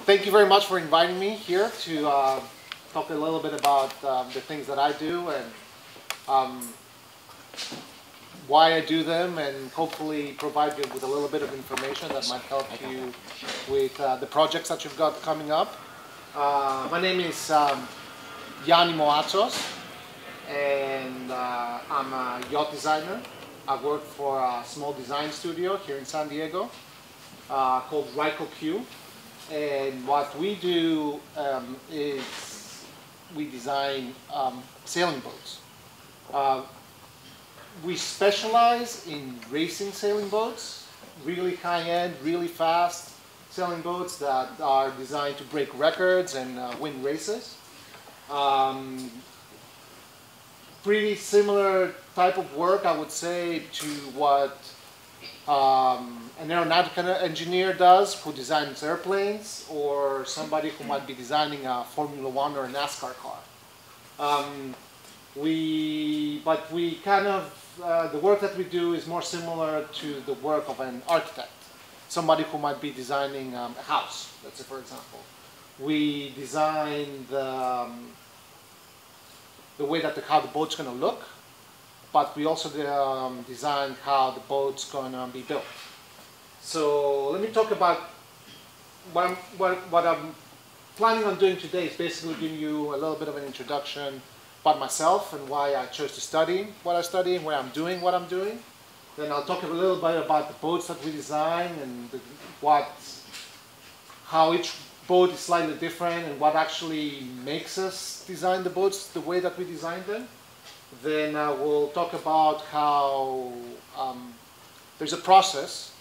Thank you very much for inviting me here to talk a little bit about the things that I do and why I do them, and hopefully provide you with a little bit of information that might help you with the projects that you've got coming up. My name is Yanni Moatsos, and I'm a yacht designer. I work for a small design studio here in San Diego called Reichel Pugh. And what we do is we design sailing boats. We specialize in racing sailing boats, really high-end, really fast sailing boats that are designed to break records and win races. Pretty similar type of work, I would say, to what an aeronautical engineer does who designs airplanes, or somebody who might be designing a Formula One or a NASCAR car. But we kind of, the work that we do is more similar to the work of an architect, somebody who might be designing a house, let's say, for example. We design the way that how the boat's going to look, but we also design how the boat's going to be built. So let me talk about what I'm planning on doing today is basically giving you a little bit of an introduction about myself and why I chose to study what I study and why I'm doing what I'm doing. Then I'll talk a little bit about the boats that we design and how each boat is slightly different and what actually makes us design the boats the way that we design them. Then we'll talk about how there's a process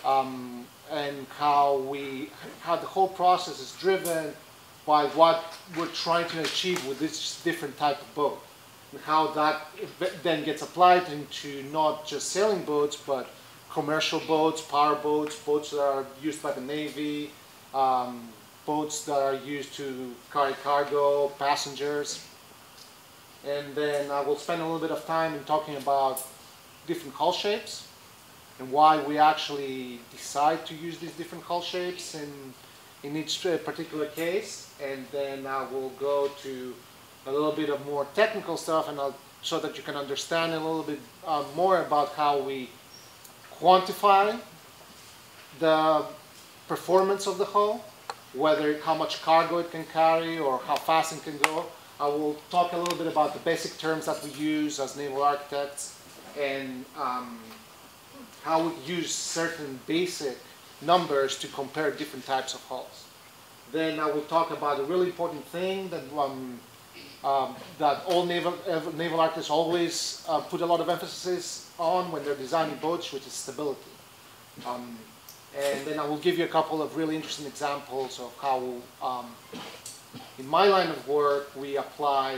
and how the whole process is driven by what we're trying to achieve with this different type of boat, and how that then gets applied into not just sailing boats, but commercial boats, power boats, boats that are used by the Navy, boats that are used to carry cargo, passengers. And then I will spend a little bit of time in talking about different hull shapes and why we actually decide to use these different hull shapes in each particular case. And then I will go to a little bit of more technical stuff, and so that you can understand a little bit more about how we quantify the performance of the hull, how much cargo it can carry or how fast it can go. I will talk a little bit about the basic terms that we use as naval architects and how we use certain basic numbers to compare different types of hulls. Then I will talk about a really important thing that that all naval architects always put a lot of emphasis on when they're designing boats, which is stability. And then I will give you a couple of really interesting examples of how in my line of work, we apply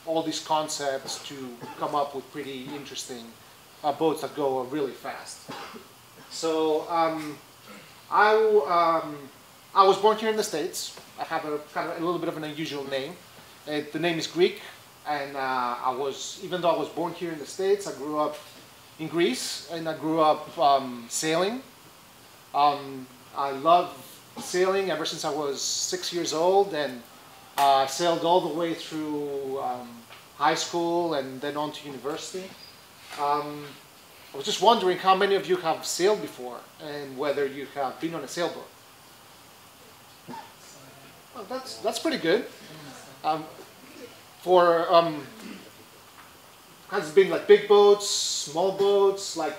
all these concepts to come up with pretty interesting boats that go really fast. So I was born here in the States. I have a kind of a little bit of an unusual name. The name is Greek, and even though I was born here in the States, I grew up in Greece, and I grew up sailing. I love sailing ever since I was 6 years old, and sailed all the way through high school and then on to university. I was just wondering how many of you have sailed before and whether you have been on a sailboat. Well, that's pretty good. Has it been like big boats, small boats, like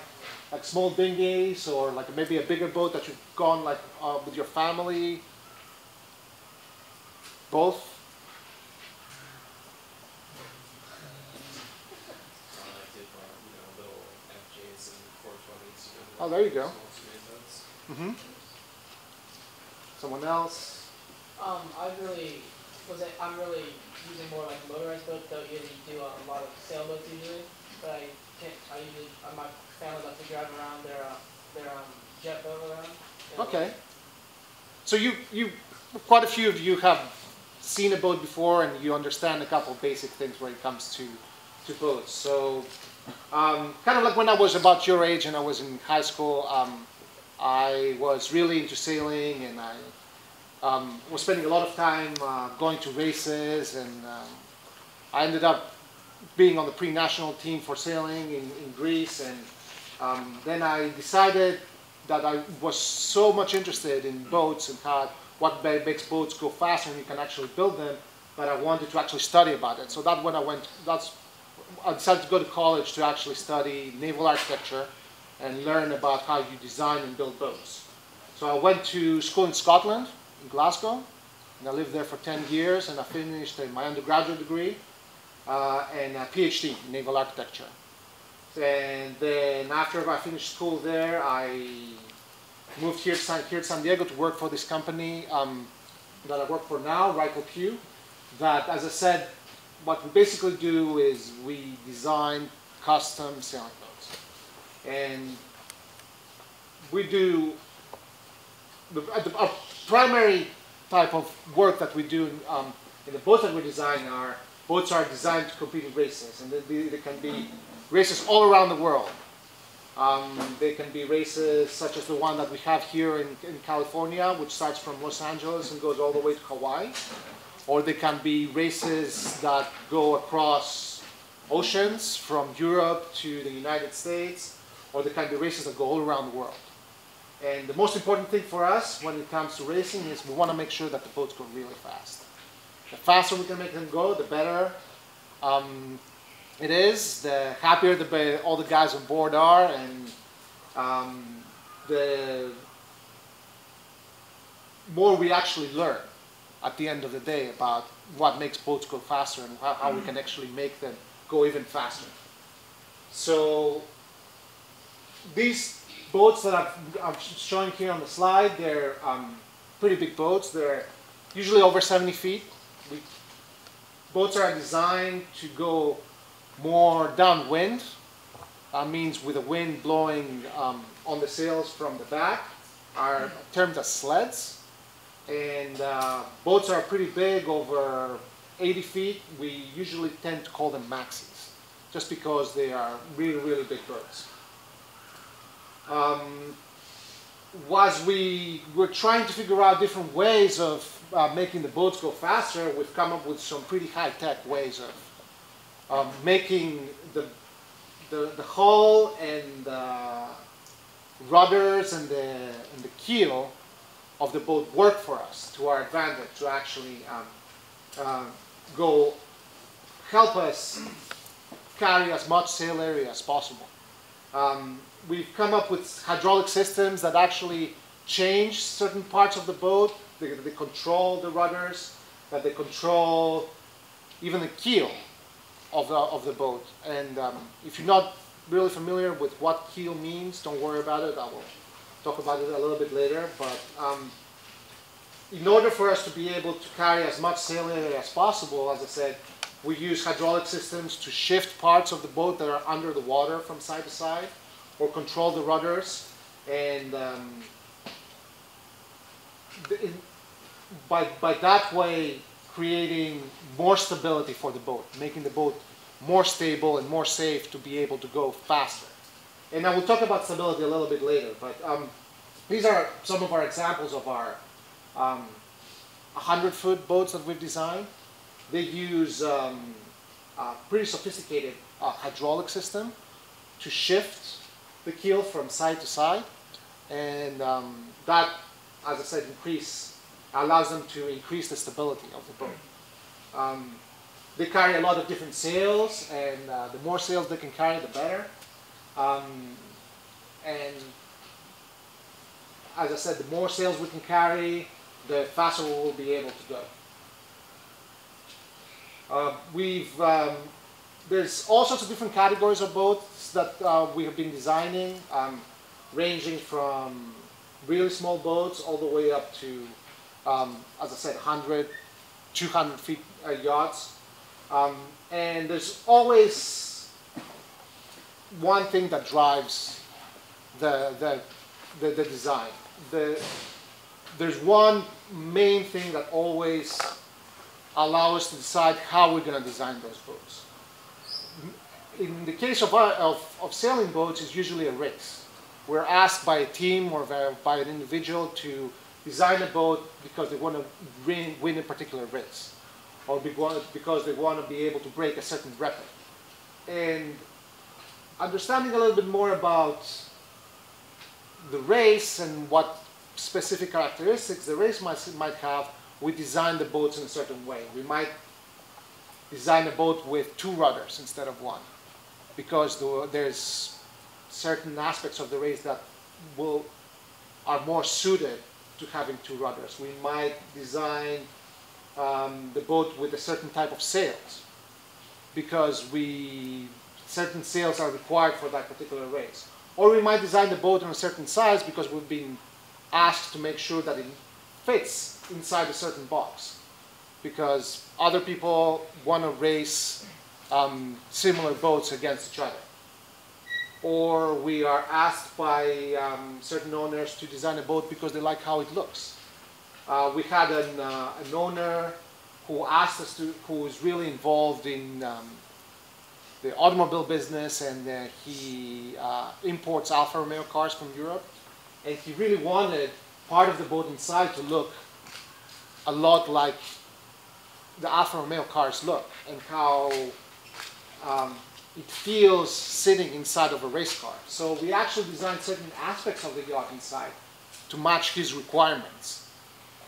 small dinghies, or like maybe a bigger boat that you've gone like with your family? Both? Oh, there you go. Mm-hmm. Someone else? I'm really using more like motorized boats. Don't usually do a lot of sailboats usually, but my family likes to drive around their jet boat around. Okay. So quite a few of you have seen a boat before, and you understand a couple of basic things when it comes to boats. So kind of like when I was about your age and I was in high school, I was really into sailing, and I was spending a lot of time going to races, and I ended up being on the pre-national team for sailing in Greece, and then I decided that I was so much interested in boats and what makes boats go faster and you can actually build them, that I wanted to actually study about it. So I decided to go to college to actually study naval architecture and learn about how you design and build boats. So I went to school in Scotland, in Glasgow, and I lived there for 10 years, and I finished my undergraduate degree and a PhD in naval architecture. And then after I finished school there, I moved here to San Diego to work for this company that I work for now, Reichel Pugh, that, as I said, what we basically do is we design custom sailing boats. And we do, our primary type of work that we do in the boats that we design boats are designed to compete in races, and they can be races all around the world. They can be races such as the one that we have here in California, which starts from Los Angeles and goes all the way to Hawaii. Or they can be races that go across oceans from Europe to the United States, or they can be races that go all around the world. And the most important thing for us when it comes to racing is we want to make sure that the boats go really fast. The faster we can make them go, the better it is, the happier all the guys on board are, and the more we actually learn at the end of the day about what makes boats go faster and how we can actually make them go even faster. So these boats that I'm showing here on the slide, they're pretty big boats. They're usually over 70 feet. Boats are designed to go more downwind. That means with the wind blowing on the sails from the back, are termed as sleds. And boats are pretty big, over 80 feet. We usually tend to call them maxis, just because they are really, really big boats. As we were trying to figure out different ways of making the boats go faster, we've come up with some pretty high-tech ways of making the hull and the rudders and the keel of the boat work for us to our advantage, to actually help us carry as much sail area as possible. We've come up with hydraulic systems that actually change certain parts of the boat. They control the rudders, that they control even the keel of the boat. And if you're not really familiar with what keel means, don't worry about it. I will talk about it a little bit later. But in order for us to be able to carry as much sail area as possible, as I said, we use hydraulic systems to shift parts of the boat that are under the water from side to side, or control the rudders, and by that way creating more stability for the boat, making the boat more stable and more safe to be able to go faster. And I will talk about stability a little bit later, but these are some of our examples of our 100-foot boats that we've designed. They use a pretty sophisticated hydraulic system to shift the keel from side to side, and that, as I said, allows them to increase the stability of the boat. They carry a lot of different sails, and the more sails they can carry, the better. And as I said, the more sails we can carry, the faster we will be able to go. There's all sorts of different categories of boats that we have been designing, ranging from really small boats all the way up to, as I said, 100, 200 feet yachts. And there's always one thing that drives the design. There's one main thing that always allows us to decide how we're going to design those boats. In the case of sailing boats, it's usually a race. we're asked by a team or by an individual to design a boat because they want to win a particular race, or because they want to be able to break a certain record. And understanding a little bit more about the race and what specific characteristics the race might have, we design the boats in a certain way. We might design a boat with 2 rudders instead of 1, because there's certain aspects of the race that are more suited to having 2 rudders. We might design the boat with a certain type of sails, because certain sails are required for that particular race. Or we might design the boat in a certain size because we've been asked to make sure that it fits inside a certain box, because other people want to race similar boats against each other. Or we are asked by certain owners to design a boat because they like how it looks. We had an owner who asked us who is really involved in the automobile business, and he imports Alfa Romeo cars from Europe. And he really wanted part of the boat inside to look a lot like the Alfa Romeo cars look, and how it feels sitting inside of a race car. So we actually designed certain aspects of the yacht inside to match his requirements,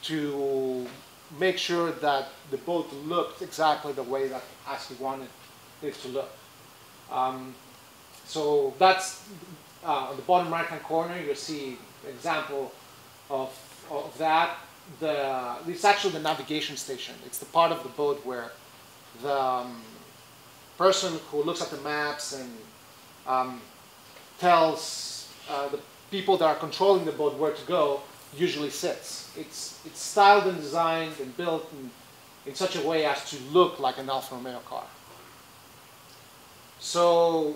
to make sure that the boat looked exactly the way that as he wanted it to look. So that's on the bottom right-hand corner. You'll see an example of that. It's actually the navigation station. It's the part of the boat where the person who looks at the maps and tells the people that are controlling the boat where to go usually sits. It's styled and designed and built in such a way as to look like an Alfa Romeo car. So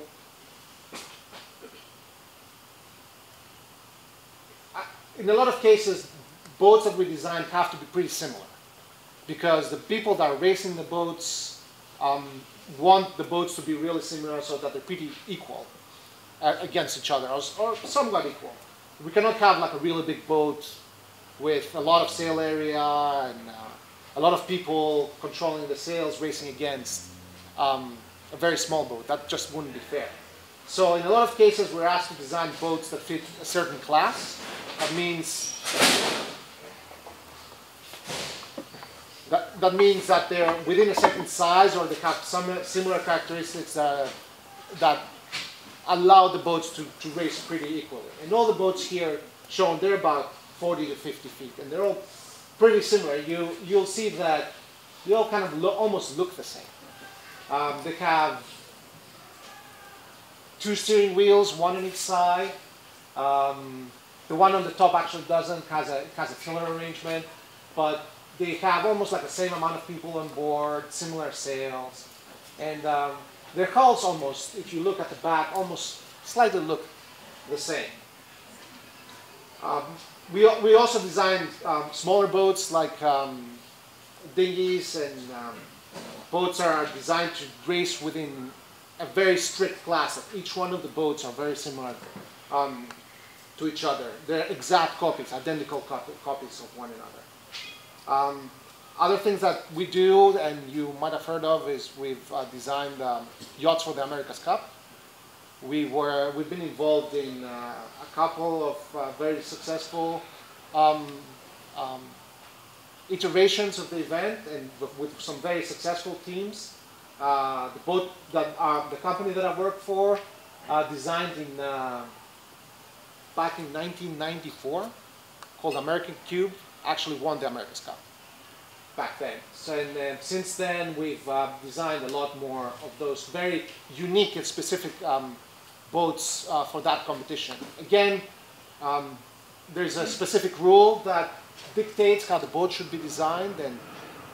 in a lot of cases, boats that we design have to be pretty similar, because the people that are racing the boats want the boats to be really similar so that they're pretty equal against each other, or somewhat equal. We cannot have like a really big boat with a lot of sail area and a lot of people controlling the sails racing against a very small boat. That just wouldn't be fair. So in a lot of cases, we're asked to design boats that fit a certain class. That means that they're within a certain size, or they have some similar characteristics that allow the boats to race pretty equally. And all the boats here shown, they're about 40 to 50 feet, and they're all pretty similar. You'll see that they all kind of almost look the same. They have 2 steering wheels, 1 on each side. The one on the top actually doesn't, has a tiller arrangement, but they have almost like the same amount of people on board, similar sails, and their hulls almost, if you look at the back, almost slightly look the same. We also designed smaller boats like dinghies, and boats are designed to race within a very strict class. Each one of the boats are very similar to each other. They're exact copies, identical copies of one another. Other things that we do, and you might have heard of, is we've designed yachts for the America's Cup. We've been involved in a couple of very successful iterations of the event, and with some very successful teams. The company that I work for designed back in 1994, called American Cube, actually won the America's Cup back then. So, and since then we've designed a lot more of those very unique and specific boats for that competition. Again, there's a specific rule that dictates how the boat should be designed, and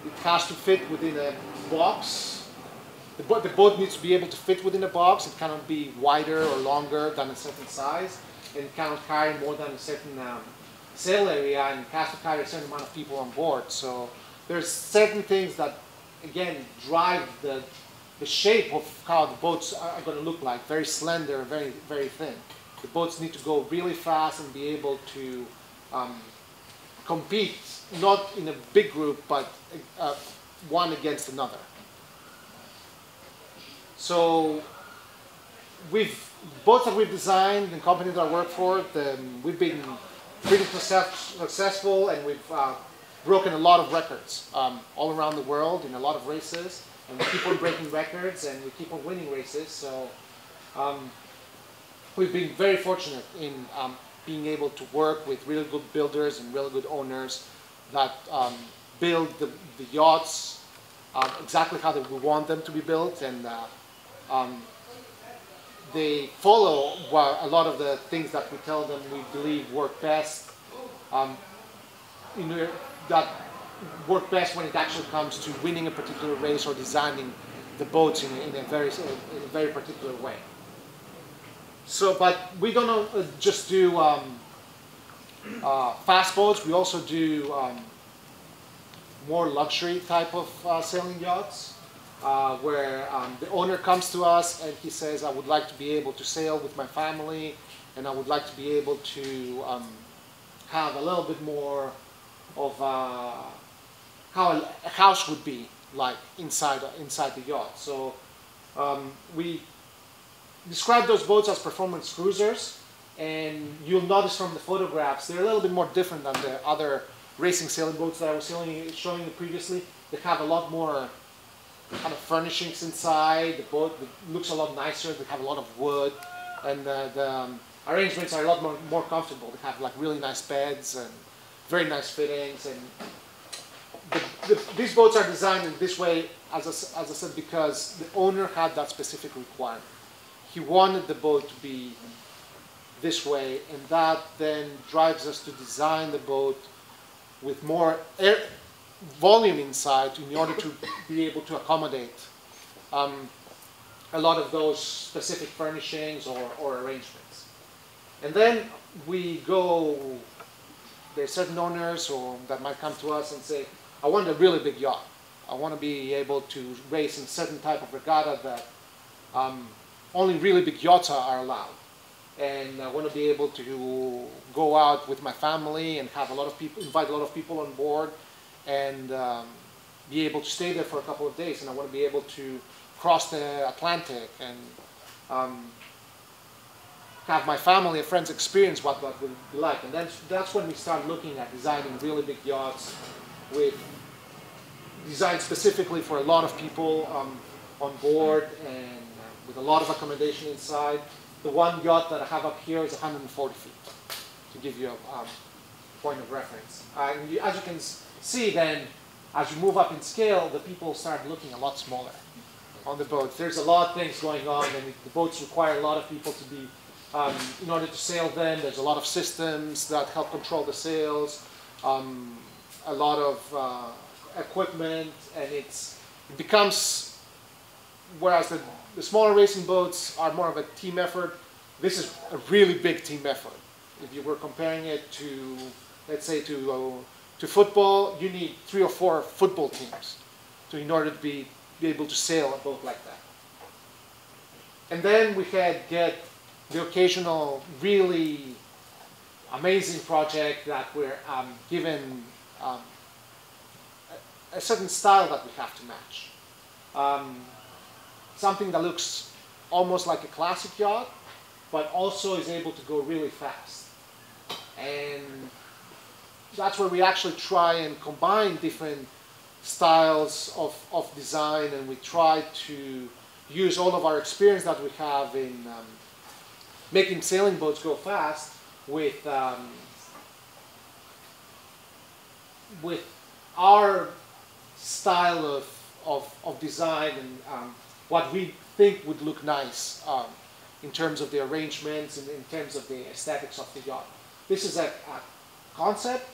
it has to fit within a box. The boat needs to be able to fit within a box. It cannot be wider or longer than a certain size, and it cannot carry more than a certain sail area, and it has to carry a certain amount of people on board. So there's certain things that, again, drive the shape of how the boats are going to look like. Very slender, very, very thin. The boats need to go really fast and be able to compete, not in a big group, but one against another. So boats that we've designed and companies that I work for, we've been pretty successful, and we've broken a lot of records all around the world in a lot of races, and we keep on breaking records and we keep on winning races. So we've been very fortunate in being able to work with really good builders and really good owners that build the yachts exactly how we want them to be built, and they follow a lot of the things that we tell them we believe work best. That work best when it actually comes to winning a particular race or designing the boats in a very particular way. So, but we don't just do fast boats. We also do more luxury type of sailing yachts, where the owner comes to us and he says, I would like to be able to sail with my family, and I would like to be able to have a little bit more of how a house would be like inside the yacht. So we describe those boats as performance cruisers, and you'll notice from the photographs they're a little bit more different than the other racing sailing boats that I was showing you previously. They have a lot more kind of furnishings inside. The boat looks a lot nicer. They have a lot of wood, and the arrangements are a lot more comfortable. They have like really nice beds and very nice fittings. And these boats are designed in this way, as I said, because the owner had that specific requirement. He wanted the boat to be this way, and that then drives us to design the boat with more air volume inside in order to be able to accommodate a lot of those specific furnishings or arrangements. And then we go, there's certain owners that might come to us and say, I want a really big yacht. I want to be able to race in a certain type of regatta that only really big yachts are allowed. And I want to be able to go out with my family and have a lot of people, invite a lot of people on board, and be able to stay there for a couple of days. And I want to be able to cross the Atlantic and have my family and friends experience what that would be like. And that's when we start looking at designing really big yachts designed specifically for a lot of people on board, and with a lot of accommodation inside. The one yacht that I have up here is 140 feet, to give you a point of reference. And as you can see then, as you move up in scale, the people start looking a lot smaller on the boats. There's a lot of things going on, and the boats require a lot of people to be, in order to sail them, there's a lot of systems that help control the sails, a lot of equipment, and it becomes, whereas the smaller racing boats are more of a team effort, this is a really big team effort. If you were comparing it to, let's say, to football, you need 3 or 4 football teams in order to be able to sail a boat like that. And then we get the occasional really amazing project that we're given a certain style that we have to match. Something that looks almost like a classic yacht, but also is able to go really fast. And that's where we actually try and combine different styles of design, and we try to use all of our experience that we have in making sailing boats go fast with our style of design and what we think would look nice in terms of the arrangements and in terms of the aesthetics of the yacht. This is a concept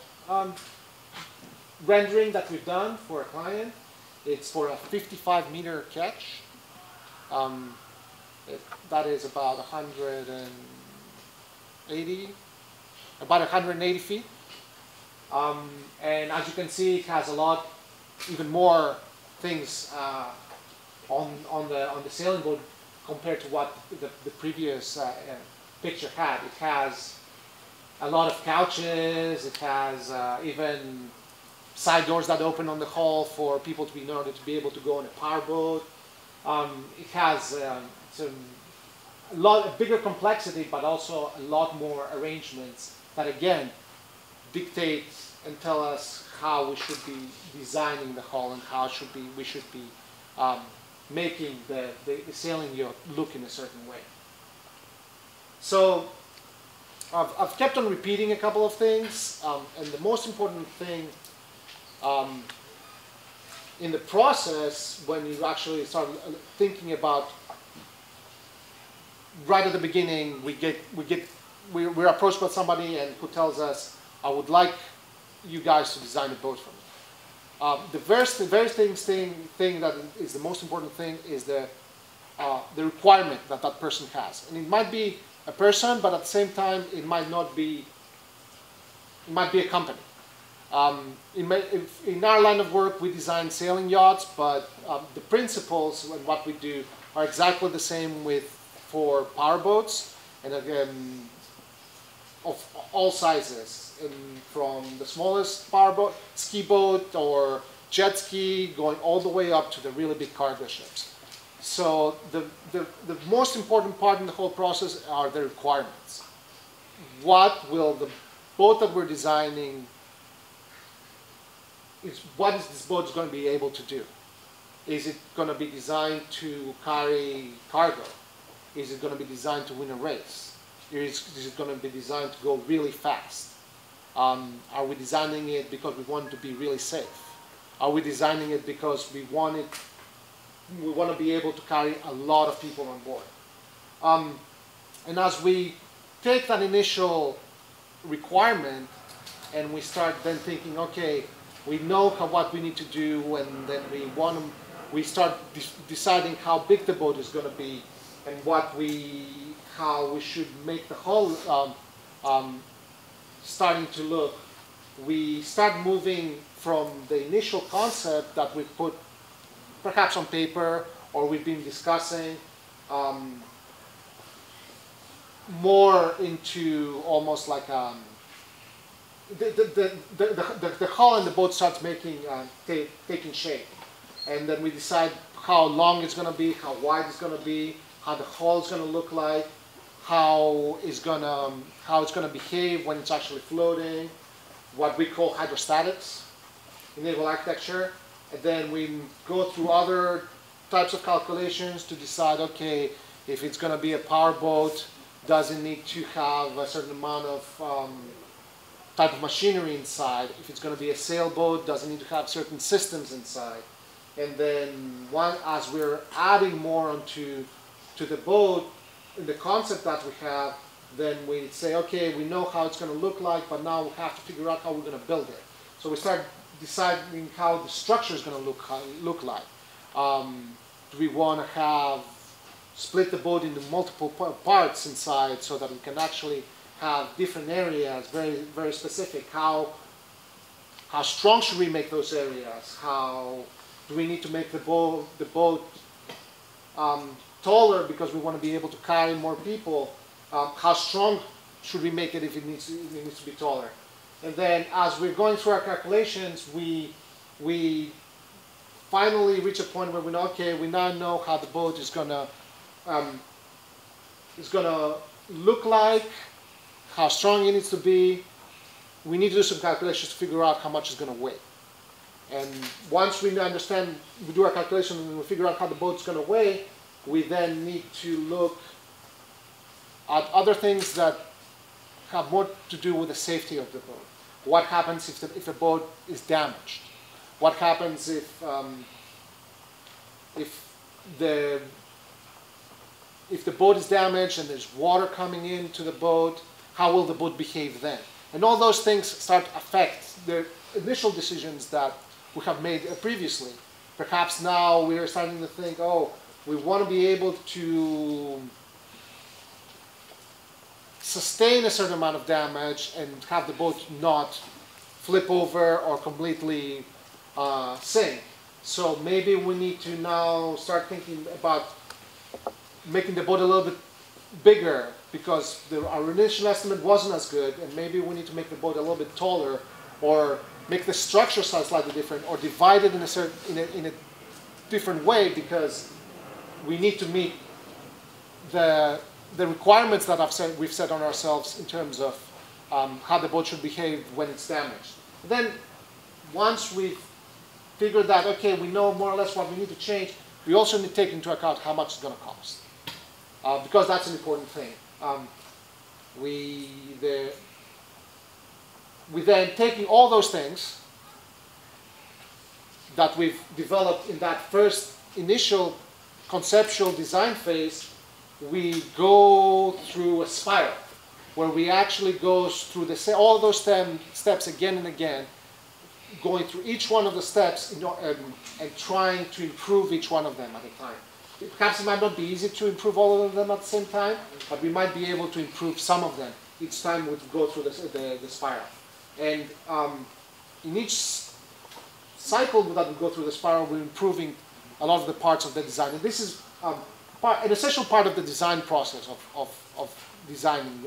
rendering that we've done for a client. It's for a 55-meter catch. That is about 180 feet. And as you can see, it has a lot, even more things on the sailing boat compared to what the previous picture had. It has a lot of couches. It has even side doors that open on the hull for people to be in order to be able to go on a powerboat. It has a bigger complexity, but also a lot more arrangements that again dictate and tell us how we should be designing the hull and how we should be making the sailing yacht look in a certain way. So I've kept on repeating a couple of things, and the most important thing in the process, when you actually start thinking about, right at the beginning, we're approached by somebody and who tells us, "I would like you guys to design a boat for me." The very thing that is the most important thing is the requirement that that person has, and it might be a person, but at the same time, it might not be. It might be a company. In our line of work, we design sailing yachts, but the principles and what we do are exactly the same for powerboats, and again, of all sizes, from the smallest powerboat, ski boat, or jet ski, going all the way up to the really big cargo ships. So the most important part in the whole process are the requirements. What will the boat that we're designing, what is this boat going to be able to do? Is it going to be designed to carry cargo? Is it going to be designed to win a race? Is it going to be designed to go really fast? Are we designing it because we want it to be really safe? Are we designing it because we want to be able to carry a lot of people on board? And as we take that initial requirement and we start then thinking, okay, we know what we need to do, and then we start deciding how big the boat is going to be and how we should make the hull starting to look. We start moving from the initial concept that we put perhaps on paper or we've been discussing more into almost like the hull and the boat starts taking shape, and then we decide how long it's going to be, how wide it's going to be, how the hull is going to look like, how it's going to behave when it's actually floating, what we call hydrostatics in naval architecture, and then we go through other types of calculations to decide, okay, if it's going to be a powerboat, does it need to have a certain amount of type of machinery inside? If it's going to be a sailboat, does it need to have certain systems inside? And then as we're adding more onto the boat, in the concept that we have, then we say, okay, we know how it's going to look like, but now we have to figure out how we're going to build it. So we start deciding how the structure is going to look like. Do we want to split the boat into multiple parts inside so that we can actually have different areas, very, very specific? How strong should we make those areas? How do we need to make the boat taller because we want to be able to carry more people? How strong should we make it if it needs to be taller? And then as we're going through our calculations, we finally reach a point where we know, okay, we now know how the boat is gonna look like, how strong it needs to be. We need to do some calculations to figure out how much it's going to weigh. And once we understand, we do our calculations and we figure out how the boat's going to weigh, we then need to look at other things that have more to do with the safety of the boat. What happens if a boat is damaged? What happens if the boat is damaged and there's water coming into the boat? How will the boat behave then? And all those things start to affect the initial decisions that we have made previously. Perhaps now we are starting to think, oh, we want to be able to sustain a certain amount of damage and have the boat not flip over or completely sink. So maybe we need to now start thinking about making the boat a little bit bigger because our initial estimate wasn't as good, and maybe we need to make the boat a little bit taller, or make the structure slightly different, or divide it in a different way, because we need to meet the requirements that we've set on ourselves in terms of how the boat should behave when it's damaged. Then, once we've figured that, okay, we know more or less what we need to change, we also need to take into account how much it's going to cost, because that's an important thing. We then, taking all those things that we've developed in that first initial conceptual design phase, we go through a spiral where we actually go through all those steps again and again, going through each one of the steps and trying to improve each one of them at a time. Perhaps it might not be easy to improve all of them at the same time, but we might be able to improve some of them each time we go through the spiral. And in each cycle that we go through the spiral, we're improving a lot of the parts of the design. And this is an essential part of the design process of designing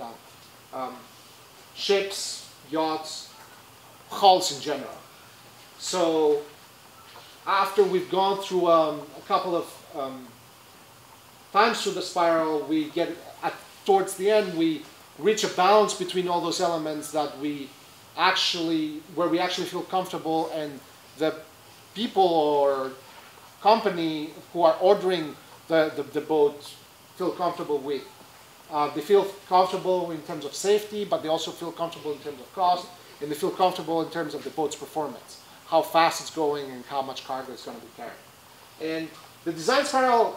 ships, yachts, hulls in general. So after we've gone through a couple of times through the spiral, we get towards the end, we reach a balance between all those elements that where we actually feel comfortable, and the people or company who are ordering the boat feel comfortable with. They feel comfortable in terms of safety, but they also feel comfortable in terms of cost, and they feel comfortable in terms of the boat's performance, how fast it's going and how much cargo it's going to be carrying. And the design spiral,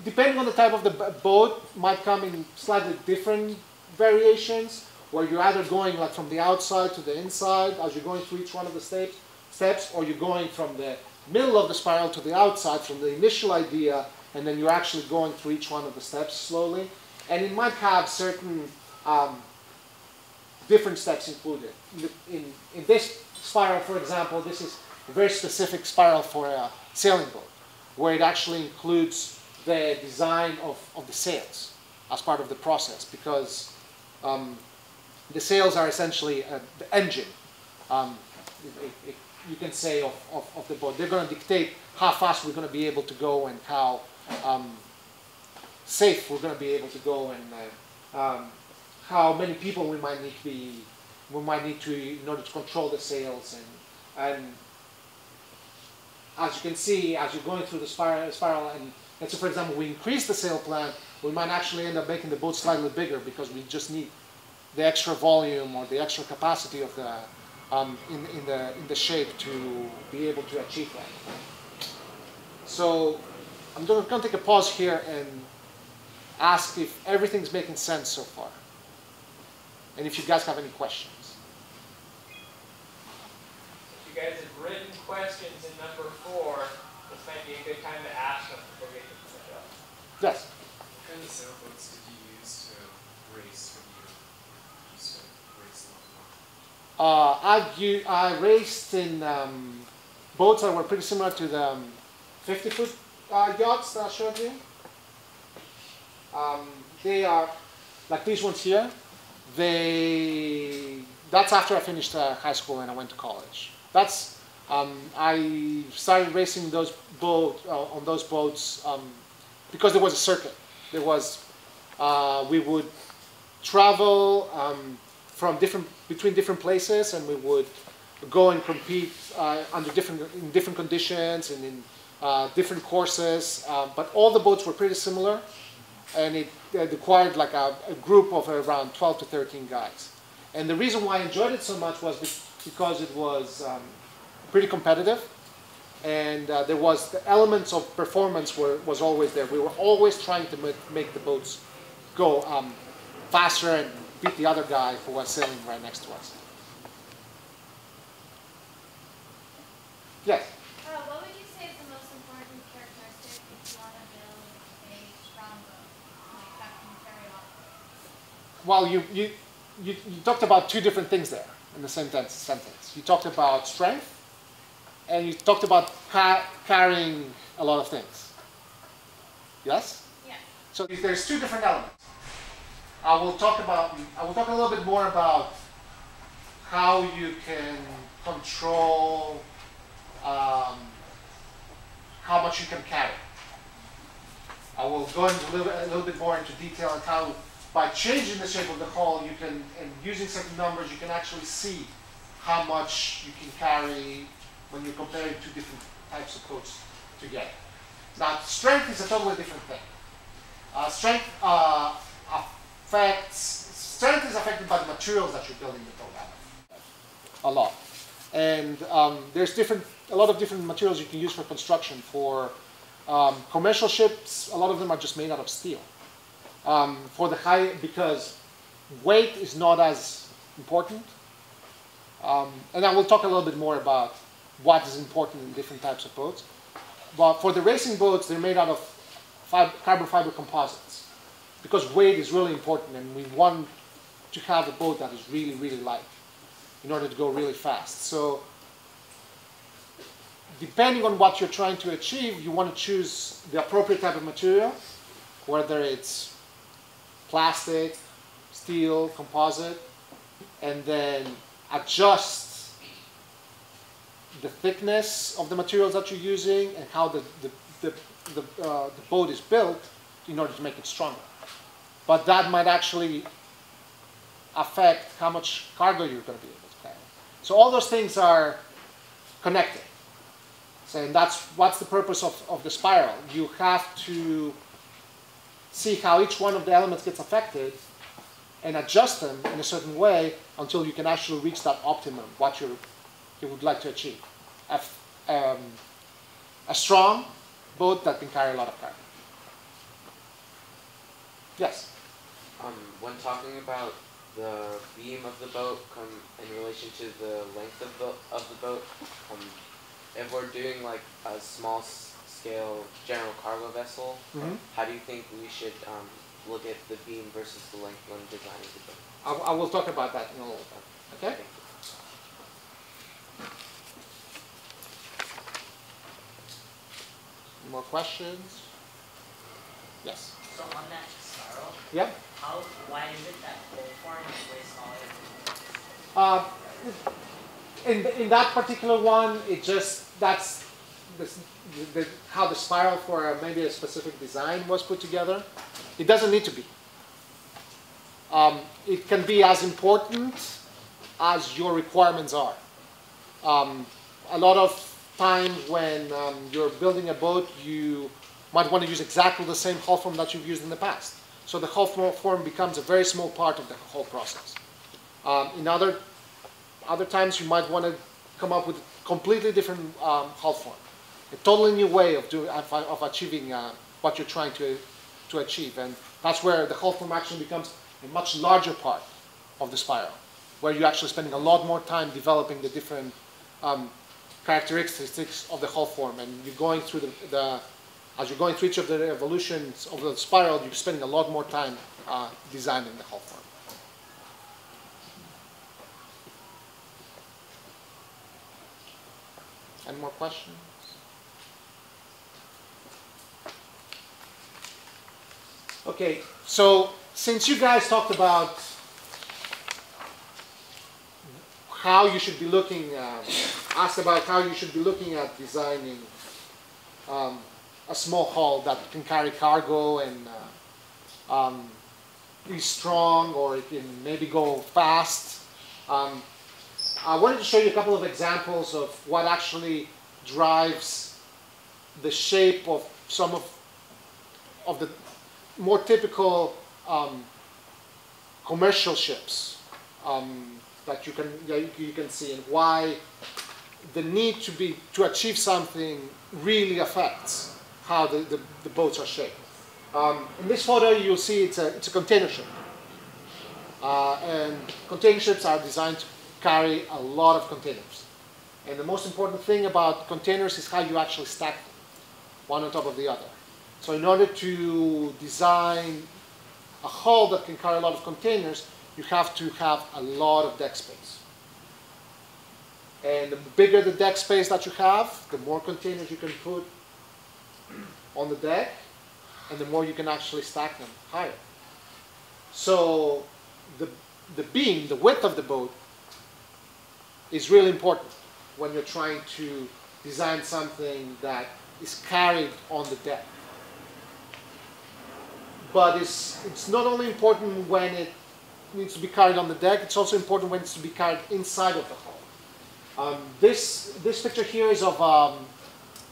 depending on the type of the boat, might come in slightly different variations, where you're either going like from the outside to the inside as you're going through each one of the steps, or you're going from the middle of the spiral to the outside from the initial idea, and then you're actually going through each one of the steps slowly. And it might have certain different steps included. In this spiral, for example, this is a very specific spiral for a sailing boat, where it actually includes the design of the sails as part of the process, because the sails are essentially the engine, you can say, of the boat. They're going to dictate how fast we're going to be able to go, and how safe we're going to be able to go, and how many people we might need to in order to control the sails. And as you can see, as you're going through the spiral, and so, for example, we increase the sail plan, we might actually end up making the boat slightly bigger, because we just need the extra volume or the extra capacity of the in the shape to be able to achieve that. So I'm going to take a pause here and ask if everything's making sense so far, and if you guys have any questions. If you guys have written questions in number 4, this might be a good time to ask them before we get to the show. Yes? What kind of sailboats did you use to race when you used to race along? I raced in boats that were pretty similar to the 50-foot yachts that I showed you. They are like these ones here. That's after I finished high school and I went to college. I started racing those on those boats because there was a circuit. There was we would travel between different places, and we would go and compete in different conditions and in different courses. But all the boats were pretty similar, and it required like a group of around 12 to 13 guys. And the reason why I enjoyed it so much was because it was pretty competitive, and there was the elements of performance was always there. We were always trying to make the boats go faster and beat the other guy who was sailing right next to us. Yes? What would you say is the most important characteristic if you want to build a strong boat, like that can carry off? Well, you talked about two different things there in the same sentence. You talked about strength, and you talked about carrying a lot of things. Yes? Yes. So there's two different elements. I will talk a little bit more about how you can control how much you can carry. I will go into a little bit more into detail on how, by changing the shape of the hull, you can, and using certain numbers, you can actually see how much you can carry when you're comparing two different types of boats together. Now, strength is a totally different thing. Strength is affected by the materials that you're building the boat out of. A lot. And there's a lot of different materials you can use for construction. For commercial ships, a lot of them are just made out of steel. Because weight is not as important. And I will talk a little bit more about what is important in different types of boats. But for the racing boats, they're made out of carbon fiber composites, because weight is really important, and we want to have a boat that is really, really light in order to go really fast. So depending on what you're trying to achieve, you want to choose the appropriate type of material, whether it's plastic, steel, composite, and then adjust the thickness of the materials that you're using and how the boat is built in order to make it stronger. But that might actually affect how much cargo you're going to be able to carry. So all those things are connected. So, and what's the purpose of the spiral. You have to see how each one of the elements gets affected and adjust them in a certain way until you can actually reach that optimum, what you would like to achieve. A strong boat that can carry a lot of cargo. Yes? When talking about the beam of the boat in relation to the length of the boat, if we're doing like a small scale general cargo vessel, how do you think we should look at the beam versus the length when designing the boat? I will talk about that in a little bit. Okay? More questions? Yes. So on that spiral, Yeah. Why is it that whole form is way smaller? In that particular one, that's how the spiral for maybe a specific design was put together. It doesn't need to be. It can be as important as your requirements are. A lot of times when you're building a boat, you might want to use exactly the same hull form that you've used in the past. So the hull form becomes a very small part of the whole process. In other times, you might want to come up with a completely different hull form, a totally new way of achieving what you're trying to achieve. And that's where the hull form actually becomes a much larger part of the spiral, where you're actually spending a lot more time developing the different characteristics of the hull form. And you're going through as you're going through each of the evolutions of the spiral, you're spending a lot more time designing the hull form. Any more questions? Okay, so since you guys talked about how you should be looking, asked about how you should be looking at designing a small hull that can carry cargo and be strong, or it can maybe go fast. I wanted to show you a couple of examples of what actually drives the shape of some of the more typical commercial ships that you can see, and why the need to achieve something really affects how the boats are shaped. In this photo, you'll see it's a container ship, and container ships are designed to carry a lot of containers. And the most important thing about containers is how you actually stack them, one on top of the other. So in order to design a hull that can carry a lot of containers, you have to have a lot of deck space. And the bigger the deck space that you have, the more containers you can put on the deck, and the more you can actually stack them higher. So the beam, the width of the boat, is really important when you're trying to design something that is carried on the deck. But it's not only important when it needs to be carried on the deck, it's also important when it's to be carried inside of the hull. This picture here is of a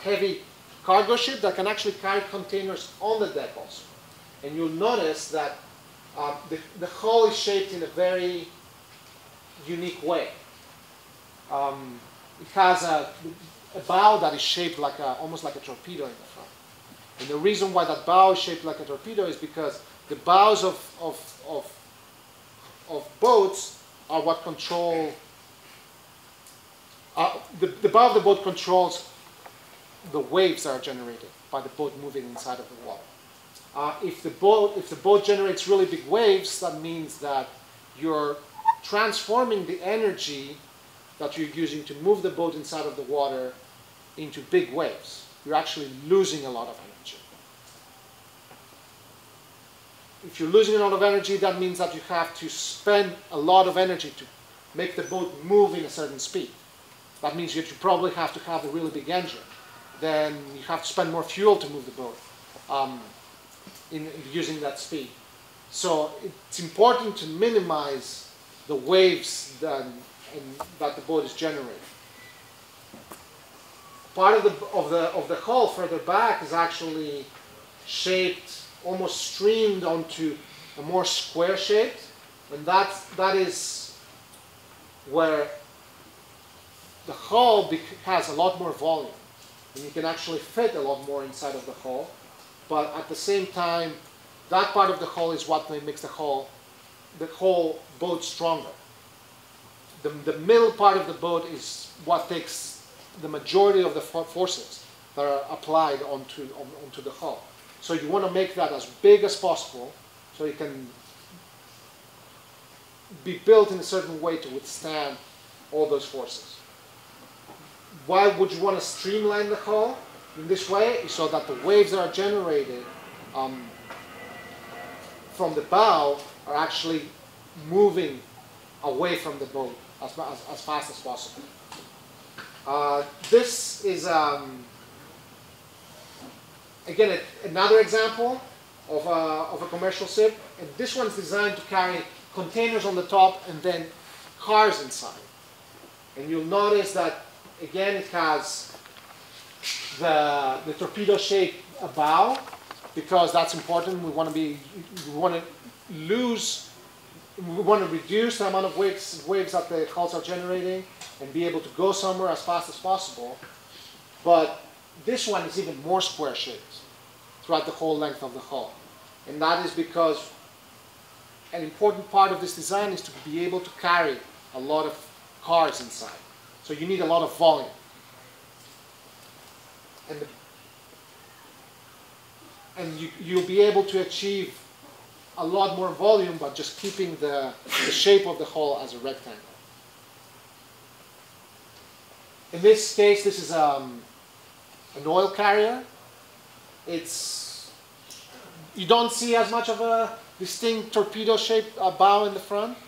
heavy cargo ship that can actually carry containers on the deck also. And you'll notice that the hull is shaped in a very unique way. It has a bow that is shaped like almost like a torpedo in the front. And the reason why that bow is shaped like a torpedo is because the bows of boats are what control, the bow of the boat controls the waves that are generated by the boat moving inside of the water. If the boat generates really big waves, that means that you're transforming the energy that you're using to move the boat inside of the water into big waves. You're actually losing a lot of energy. If you're losing a lot of energy, that means that you have to spend a lot of energy to make the boat move in a certain speed. That means that you probably have to have a really big engine. Then you have to spend more fuel to move the boat in using that speed. So it's important to minimize the waves that the boat is generating. Part of the hull further back is actually shaped, almost streamed onto a more square shape, and that is where the hull has a lot more volume, and you can actually fit a lot more inside of the hull. But at the same time, that part of the hull is what makes the whole boat stronger. The middle part of the boat is what takes the majority of the forces that are applied onto the hull. So you want to make that as big as possible so it can be built in a certain way to withstand all those forces. Why would you want to streamline the hull in this way? So that the waves that are generated from the bow are actually moving away from the boat as fast as possible. This is, again, another example of a commercial ship. And this one's designed to carry containers on the top and then cars inside. And you'll notice that, again, it has the torpedo-shaped bow, because that's important. We want to reduce the amount of waves that the hulls are generating and be able to go somewhere as fast as possible. But this one is even more square-shaped throughout the whole length of the hull. And that is because an important part of this design is to be able to carry a lot of cars inside. So you need a lot of volume. And you'll be able to achieve a lot more volume by just keeping the shape of the hull as a rectangle. In this case, this is an oil carrier. You don't see as much of a distinct torpedo-shaped bow in the front.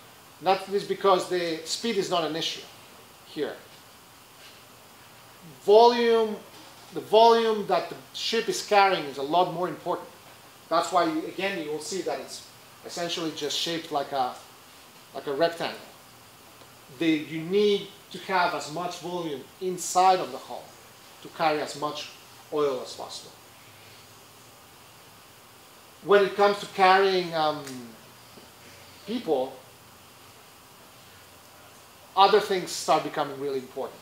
That is because the speed is not an issue here. The volume that the ship is carrying is a lot more important. That's why, again, you will see that it's essentially just shaped like a rectangle. You need to have as much volume inside of the hull to carry as much oil as possible. When it comes to carrying people, other things start becoming really important.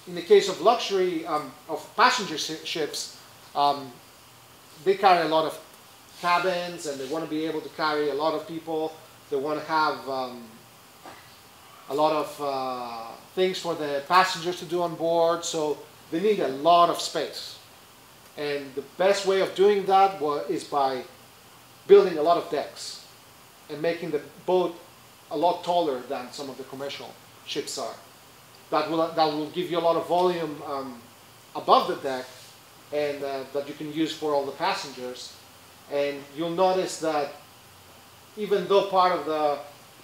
In the case of luxury, of passenger ships, they carry a lot of cabins, and they want to be able to carry a lot of people. They want to have a lot of things for the passengers to do on board, so they need a lot of space. And the best way of doing that is by building a lot of decks and making the boat a lot taller than some of the commercial ships are. That will give you a lot of volume above the deck, and that you can use for all the passengers. And you'll notice that even though part of the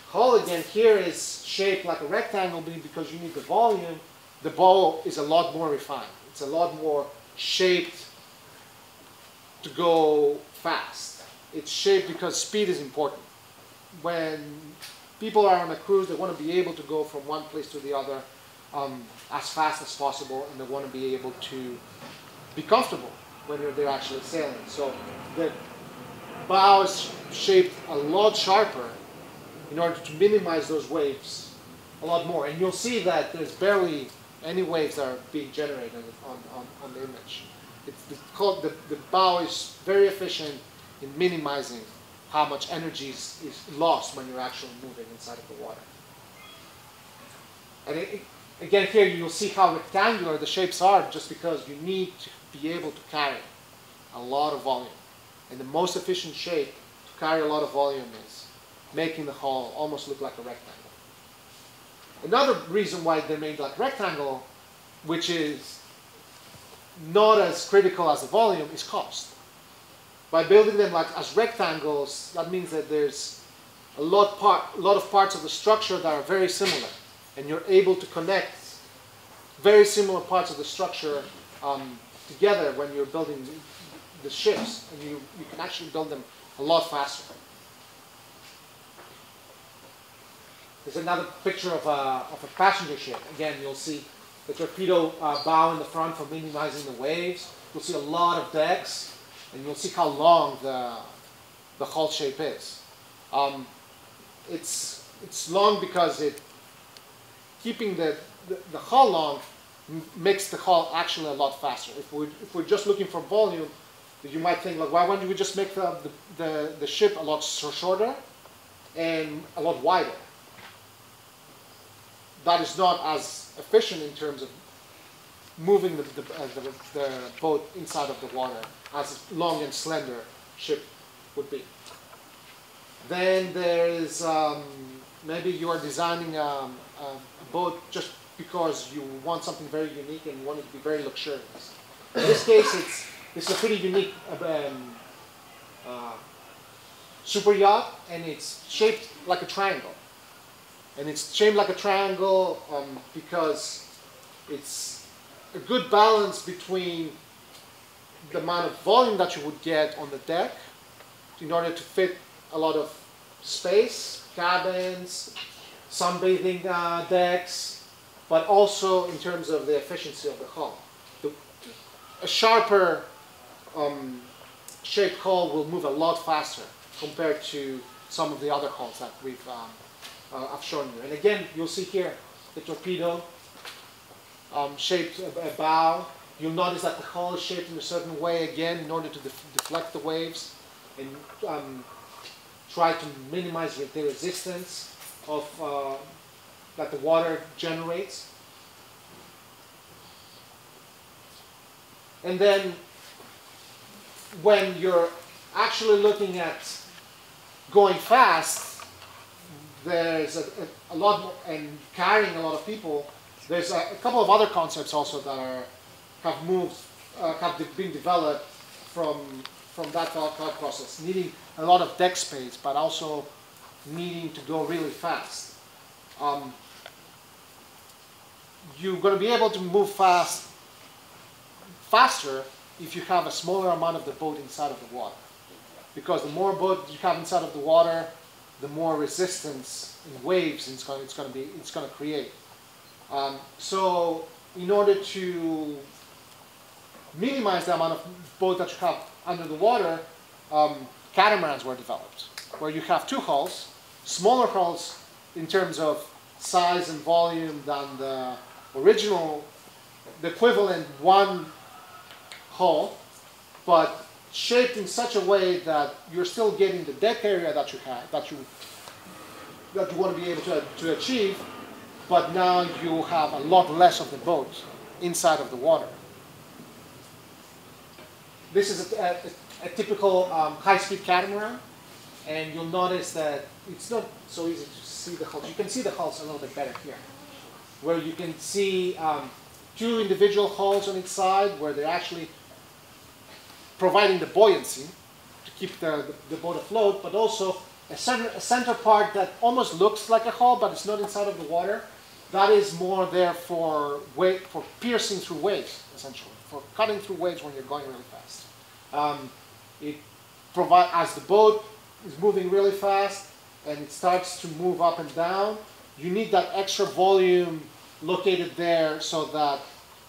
hull again here is shaped like a rectangle because you need the volume, the bow is a lot more refined. It's a lot more shaped to go fast. It's shaped because speed is important. When people are on a cruise, they want to be able to go from one place to the other as fast as possible, and they want to be able to be comfortable when they're actually sailing. So the bow is shaped a lot sharper in order to minimize those waves a lot more. And you'll see that there's barely any waves that are being generated on the image. The bow is very efficient in minimizing how much energy is lost when you're actually moving inside of the water. And again, here you'll see how rectangular the shapes are just because you need to be able to carry a lot of volume. And the most efficient shape to carry a lot of volume is making the hull almost look like a rectangle. Another reason why they're made like rectangle, which is not as critical as the volume, is cost. By building them like as rectangles, that means that there's a lot of parts of the structure that are very similar, and you're able to connect very similar parts of the structure together when you're building the ships, and you can actually build them a lot faster. There's another picture of a passenger ship. Again, you'll see the torpedo bow in the front for minimizing the waves. You'll see a lot of decks, and you'll see how long the hull shape is. It's long because keeping the hull long makes the hull actually a lot faster. If we're just looking for volume, you might think, like, why don't we just make the ship a lot shorter and a lot wider? That is not as efficient in terms of moving the boat inside of the water as a long and slender ship would be. Then there is maybe you are designing a boat just because you want something very unique and you want it to be very luxurious. In this case, it's a pretty unique super yacht, and it's shaped like a triangle. And it's shaped like a triangle because it's a good balance between the amount of volume that you would get on the deck in order to fit a lot of space, cabins, sunbathing decks, but also in terms of the efficiency of the hull. A sharper shaped hull will move a lot faster compared to some of the other hulls that I've shown you. And again, you'll see here the torpedo shaped a bow. You'll notice that the hull is shaped in a certain way again in order to deflect the waves and try to minimize the resistance of that the water generates. And then when you're actually looking at going fast, there's a lot more, and carrying a lot of people, there's a couple of other concepts also that have been developed from that thought process, needing a lot of deck space, but also needing to go really fast. You're going to be able to move faster if you have a smaller amount of the boat inside of the water. Because the more boat you have inside of the water, the more resistance in waves it's going to create. So in order to minimize the amount of boat that you have under the water, catamarans were developed, where you have two hulls, smaller hulls in terms of size and volume than the original, the equivalent one hull, but shaped in such a way that you're still getting the deck area that you have, that you want to be able to achieve, but now you have a lot less of the boat inside of the water. This is a typical high-speed catamaran, and you'll notice that it's not so easy to see the hulls. You can see the hulls a little bit better here, where you can see two individual hulls on each side, where they're actually providing the buoyancy to keep the boat afloat, but also a center part that almost looks like a hull, but it's not inside of the water. That is more there for piercing through waves, essentially, for cutting through waves when you're going really fast. It provides, as the boat is moving really fast and it starts to move up and down, you need that extra volume located there so that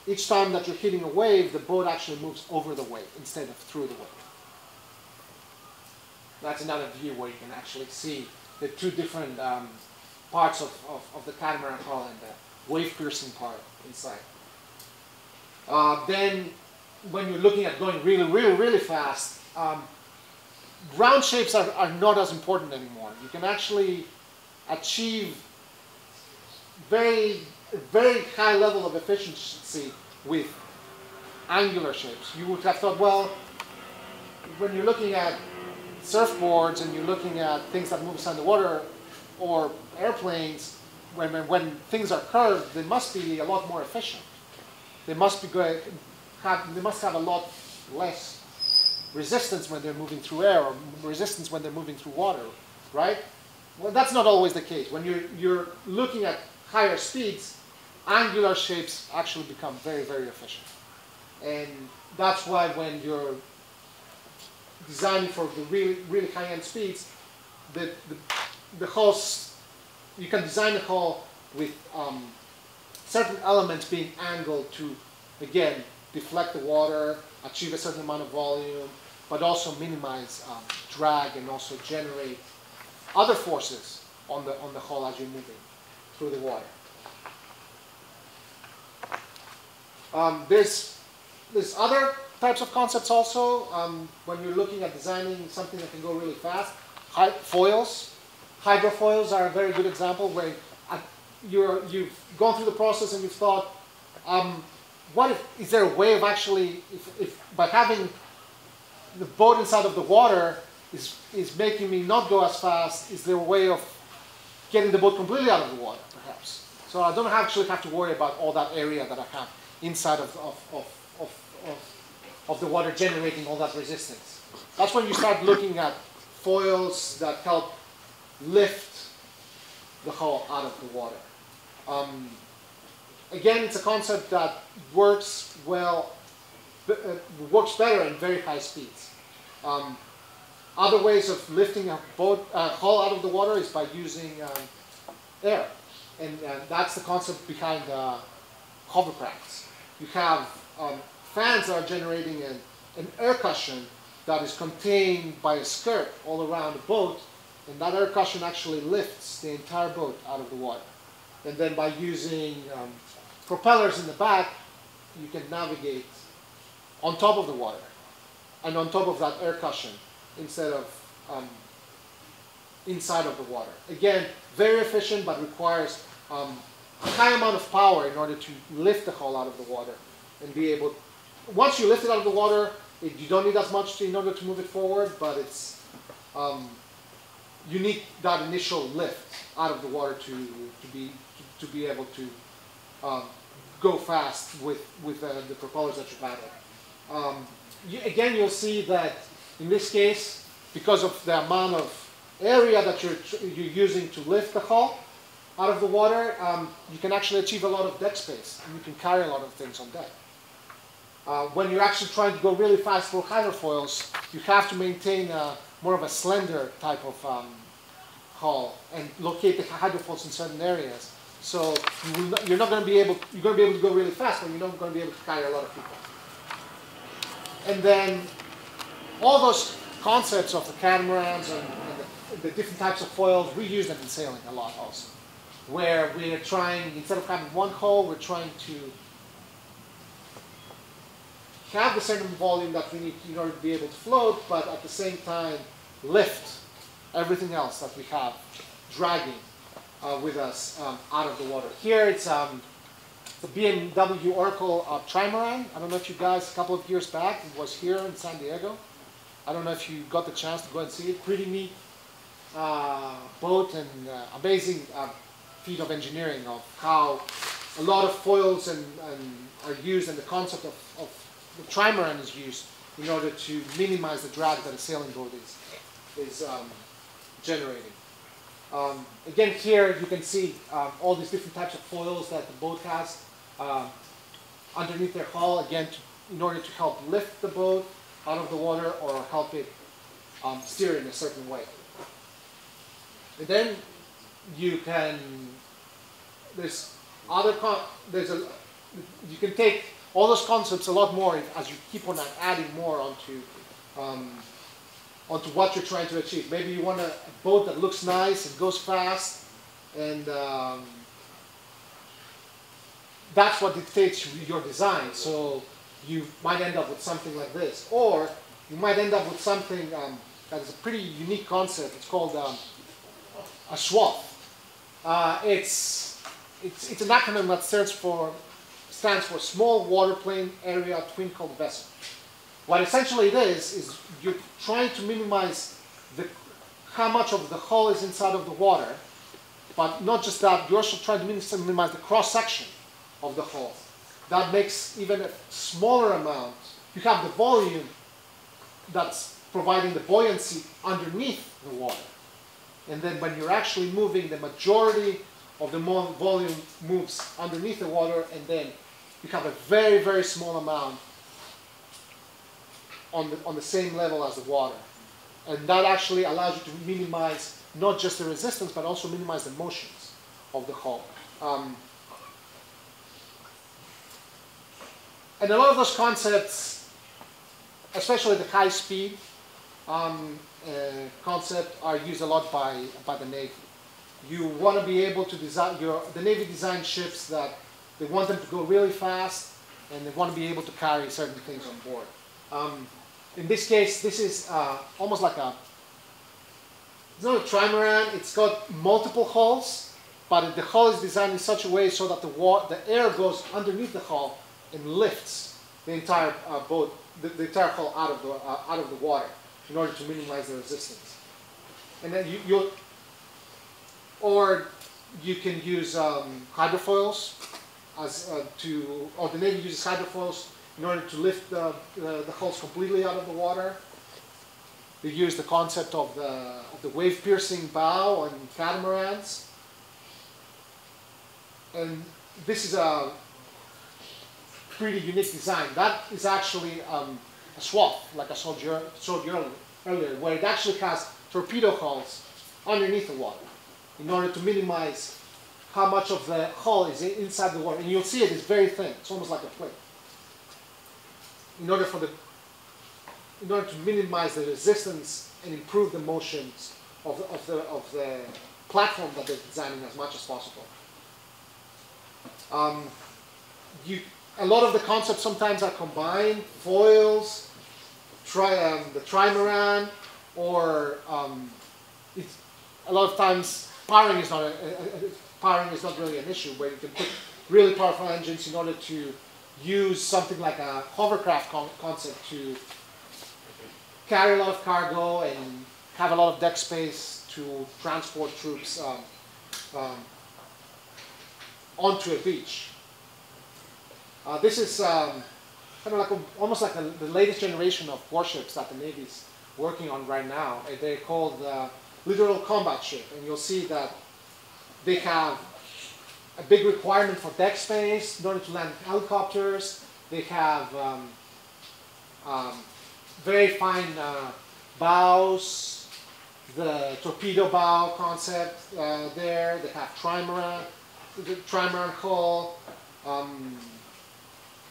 each time that you're hitting a wave, the boat actually moves over the wave instead of through the wave. That's another view where you can actually see the two different parts of the catamaran hull and the wave-piercing part inside. Then, when you're looking at going really, really, really fast, ground shapes are not as important anymore. You can actually achieve very high level of efficiency with angular shapes. You would have thought, well, when you're looking at surfboards and you're looking at things that move inside the water or airplanes, when things are curved, they must be a lot more efficient. They must have a lot less resistance when they're moving through air or resistance when they're moving through water, right? Well, that's not always the case. When you're looking at higher speeds, angular shapes actually become very, very efficient. And that's why when you're designing for the really, really high-end speeds, the hulls, you can design a hull with certain elements being angled to, again, deflect the water, achieve a certain amount of volume, but also minimize drag and also generate other forces on the hull as you're moving through the water. There's other types of concepts also when you're looking at designing something that can go really fast. Foils. Hydrofoils are a very good example where you've gone through the process and you've thought, is there a way of actually, if by having the boat inside of the water is making me not go as fast, is there a way of getting the boat completely out of the water, perhaps? So I don't actually have to worry about all that area that I have inside of the water generating all that resistance. That's when you start looking at foils that help lift the hull out of the water. Again, it's a concept that works well, works better in very high speeds. Other ways of lifting a hull out of the water is by using air, and that's the concept behind hovercrafts. You have fans that are generating an air cushion that is contained by a skirt all around the boat, and that air cushion actually lifts the entire boat out of the water. And then by using propellers in the back, you can navigate on top of the water and on top of that air cushion instead of inside of the water. Again, very efficient, but requires a high amount of power in order to lift the hull out of the water and be able. Once you lift it out of the water, you don't need as much in order to move it forward, but it's you need that initial lift out of the water to be able to go fast with the propellers that you've added. Again, you'll see that in this case, because of the amount of area that you're using to lift the hull out of the water, you can actually achieve a lot of deck space, and you can carry a lot of things on deck. When you're actually trying to go really fast for hydrofoils, you have to maintain more of a slender type of hull and locate the hydrofoils in certain areas. So you're going to be able to go really fast, but you're not going to be able to carry a lot of people. And then all those concepts of the catamarans and the different types of foils, we use them in sailing a lot also. Where we're trying, instead of having one hull, we're trying to have the certain volume that we need in order to be able to float, but at the same time lift everything else that we have dragging with us out of the water. Here it's the BMW Oracle trimaran. I don't know if you guys, a couple of years back, it was here in San Diego. I don't know if you got the chance to go and see it. Pretty neat boat and amazing feat of engineering of how a lot of foils are used, and the concept of the trimaran is used in order to minimize the drag that a sailing boat is generating. Again, here you can see all these different types of foils that the boat has underneath their hull, again, in order to help lift the boat out of the water or help it steer in a certain way. And then you can, you can take all those concepts a lot more as you keep on adding more onto what you're trying to achieve. Maybe you want a boat that looks nice and goes fast, and that's what dictates your design. So you might end up with something like this, or you might end up with something that is a pretty unique concept. It's called a swath. It's an acronym that stands for Small Waterplane Area Twin Hull Vessel. What essentially it is you're trying to minimize how much of the hull is inside of the water, but not just that, you're also trying to minimize the cross-section of the hull. That makes even a smaller amount. You have the volume that's providing the buoyancy underneath the water. And then when you're actually moving, the majority of the volume moves underneath the water, and then you have a very, very small amount on the same level as the water. And that actually allows you to minimize not just the resistance, but also minimize the motions of the hull. And a lot of those concepts, especially the high speed concept, are used a lot by the Navy. You want to be able to design, the Navy designs ships that they want them to go really fast, and they want to be able to carry certain things on board. In this case, this is almost like it's not a trimaran, it's got multiple hulls, but the hull is designed in such a way so that the air goes underneath the hull and lifts the entire boat, the entire hull out of the water in order to minimize the resistance. And then or you can use hydrofoils or the Navy uses hydrofoils in order to lift the hulls completely out of the water. They use the concept of the wave-piercing bow on catamarans. And this is a pretty unique design. That is actually a swath, like I showed you earlier, where it actually has torpedo hulls underneath the water in order to minimize how much of the hull is inside the water. And you'll see it's very thin. It's almost like a plate. In order to minimize the resistance and improve the motions of the platform that they're designing as much as possible. A lot of the concepts sometimes are combined, foils, the trimaran, or a lot of times powering is not really an issue, where you can put really powerful engines in order to use something like a hovercraft concept to carry a lot of cargo and have a lot of deck space to transport troops onto a beach. This is kind of like almost like the latest generation of warships that the Navy's working on right now. They're called littoral combat ship, and you'll see that they have a big requirement for deck space in order to land helicopters. They have very fine bows, the torpedo bow concept there. They have the trimaran hull,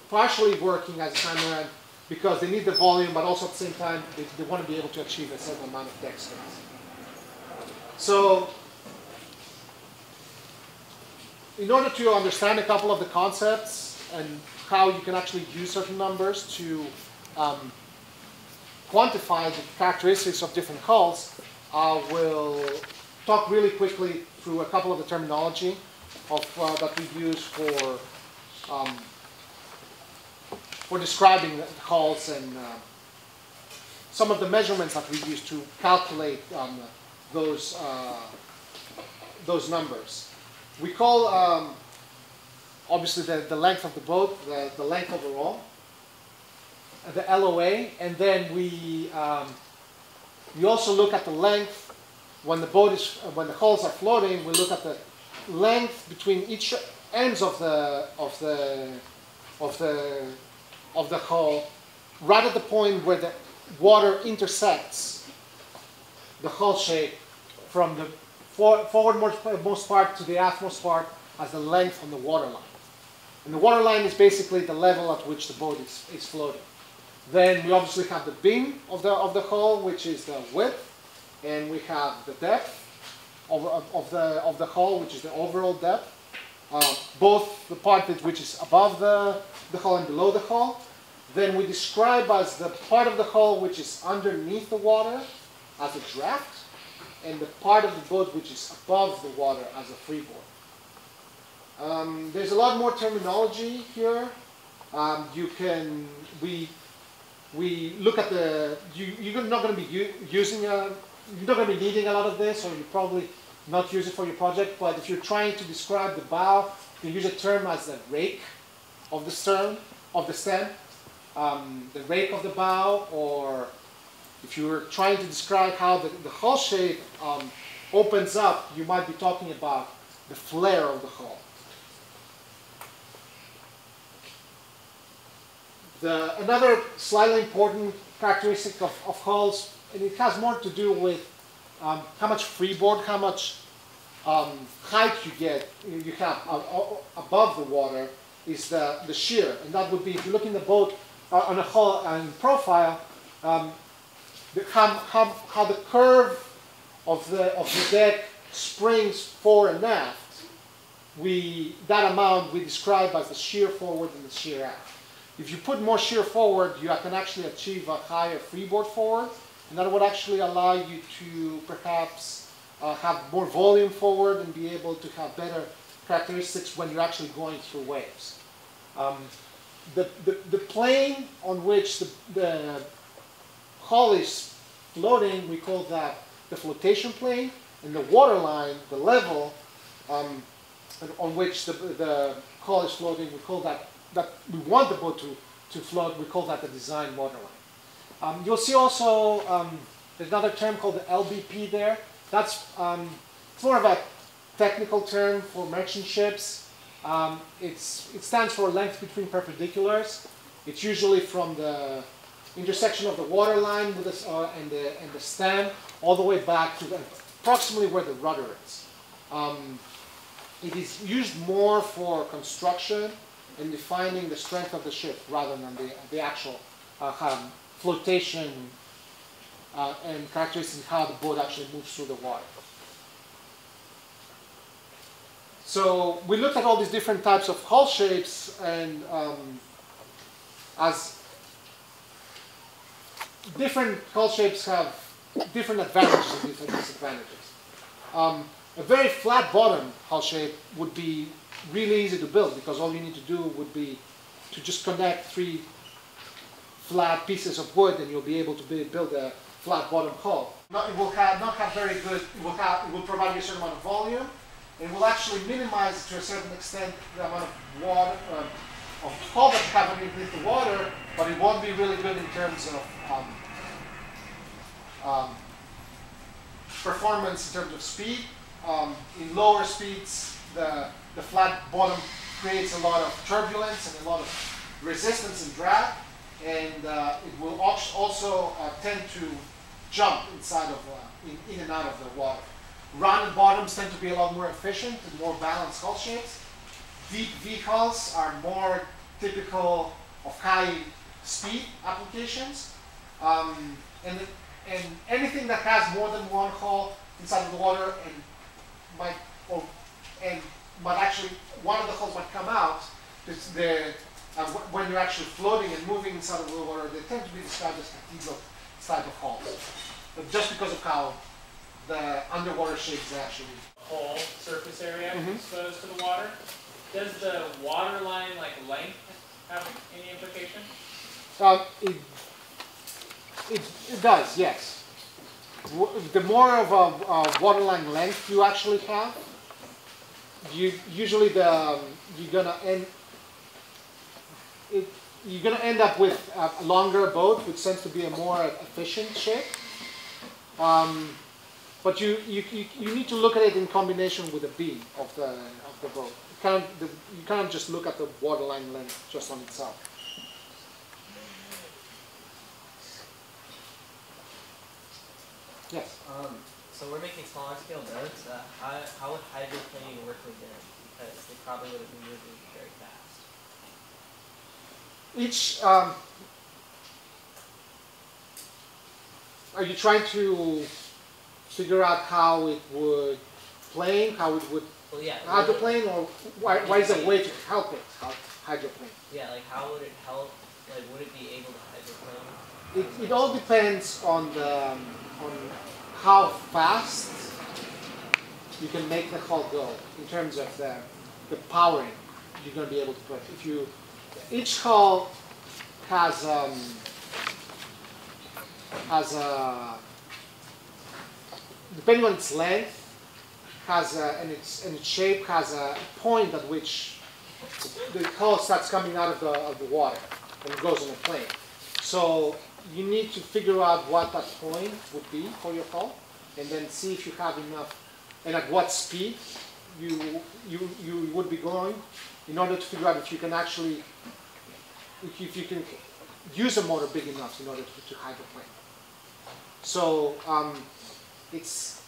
partially working as a trimaran because they need the volume, but also at the same time they want to be able to achieve a certain amount of deck space. So, in order to understand a couple of the concepts and how you can actually use certain numbers to quantify the characteristics of different hulls, we'll talk really quickly through a couple of the terminology that we use for describing the hulls and some of the measurements that we use to calculate those numbers. We call, obviously, the length of the boat, the length overall. the LOA, and then we also look at the length when the hulls are floating. We look at the length between each ends of the hull, right at the point where the water intersects the hull shape from the forwardmost part to the aftmost part as the length on the water line. And the water line is basically the level at which the boat is floating. Then we obviously have the beam of the hull, which is the width, and we have the depth of the hull, which is the overall depth. Both the part which is above the hull and below the hull. Then we describe as the part of the hull which is underneath the water as a draft, and the part of the boat which is above the water as a freeboard. There's a lot more terminology here. We look at you're not going to be you're not going to be needing a lot of this, or you probably not use it for your project. But if you're trying to describe the bow, you can use a term as the rake of the stem, the rake of the bow, or if you're trying to describe how the hull shape opens up, you might be talking about the flare of the hull. Another slightly important characteristic of hulls, and it has more to do with how much freeboard, how much height you have above the water, is the shear. And that would be, if you look in the boat on a hull in profile, how the curve of the deck springs fore and aft. That amount we describe as the shear forward and the shear aft. If you put more shear forward, you can actually achieve a higher freeboard forward, and that would actually allow you to perhaps have more volume forward and be able to have better characteristics when you're actually going through waves. The plane on which the hull is floating, we call that the flotation plane, and the water line, the level on which the hull is floating, we call that we want the boat to float, we call that the design waterline. You'll see also there's another term called the LBP there. That's it's more of a technical term for merchant ships. It stands for length between perpendiculars. It's usually from the intersection of the waterline with and the stem all the way back to approximately where the rudder is. It is used more for construction and defining the strength of the ship rather than the actual flotation and characteristics of how the boat actually moves through the water. So we looked at all these different types of hull shapes, and as different hull shapes have different advantages and different disadvantages. A very flat bottom hull shape would be really easy to build, because all you need to do would be to just connect 3 flat pieces of wood, and you'll be able to build a flat bottom hull. It will not have very good. It will provide you a certain amount of volume, and will actually minimize to a certain extent the amount of water of hull that you have underneath the water, but it won't be really good in terms of performance, in terms of speed. In lower speeds, the flat bottom creates a lot of turbulence and a lot of resistance and drag, and it will also tend to jump inside of in and out of the water. Rounded bottoms tend to be a lot more efficient and more balanced hull shapes. Deep V hulls are more typical of high speed applications, and anything that has more than one hull inside of the water but actually one of the hulls might come out. When you're actually floating and moving inside of the water, they tend to be described as cathedral type of hulls, but just because of how the underwater shape is actually. Whole surface area exposed to the water. Does the waterline length have any implication? It does, yes. The more of a waterline length you actually have, usually you're gonna end. you're going to end up with a longer boat, which tends to be a more efficient shape. But you need to look at it in combination with the beam of the boat. You can't just look at the waterline length just on itself. Yes. So we're making smaller scale boats. How would hydroplaning work with them? Because they probably wouldn't be moving very fast. Are you trying to figure out how it would plane, how it would Well, yeah. hydroplane, or why is there a way to help it hydroplane? Yeah, like how would it help? Like, would it be able to hydroplane? It all depends on how fast you can make the hull go in terms of the powering you're going to be able to put. Each hull has depending on its length, and its shape, has a point at which the hull starts coming out of the water and it goes on a plane. So you need to figure out what that point would be for your hull, and then see if you have enough, and at what speed you would be going, in order to figure out if you can actually, if you can use a motor big enough in order to hydroplane. So it's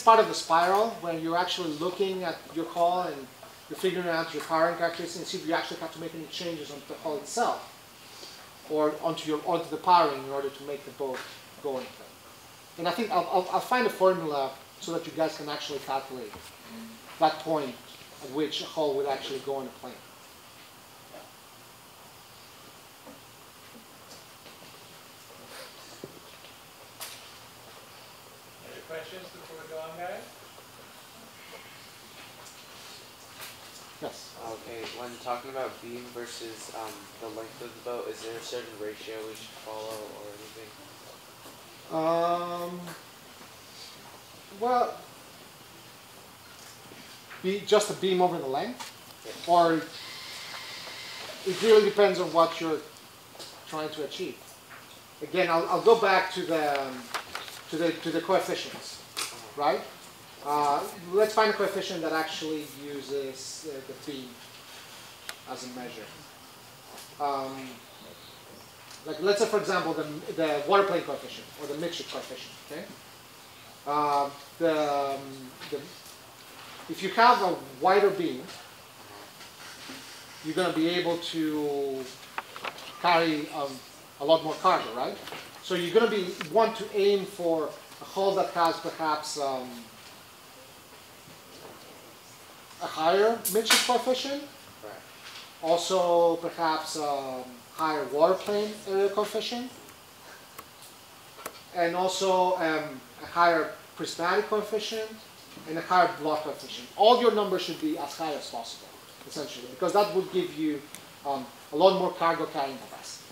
part of the spiral where you're actually looking at your hull and you're figuring out your powering characteristics and see if you actually have to make any changes on the hull itself or onto the powering in order to make the boat go anything. And I think I'll find a formula so that you guys can actually calculate that point at which a hull would actually go on a plane. Any questions before we go on, guys? Yes. Okay, when talking about beam versus the length of the boat, is there a certain ratio we should follow or anything? Well, just a beam over the length, or it really depends on what you're trying to achieve. Again, I'll go back to the coefficients, right? Let's find a coefficient that actually uses the beam as a measure. Like let's say, for example, the water plane coefficient or the mixture coefficient. Okay. If you have a wider beam, you're going to be able to carry a lot more cargo, right? So you're going to want to aim for a hull that has perhaps a higher mixture coefficient. Right. Also, perhaps higher water plane area coefficient, and also a higher prismatic coefficient and a higher block coefficient. All your numbers should be as high as possible, essentially, because that would give you a lot more cargo carrying capacity.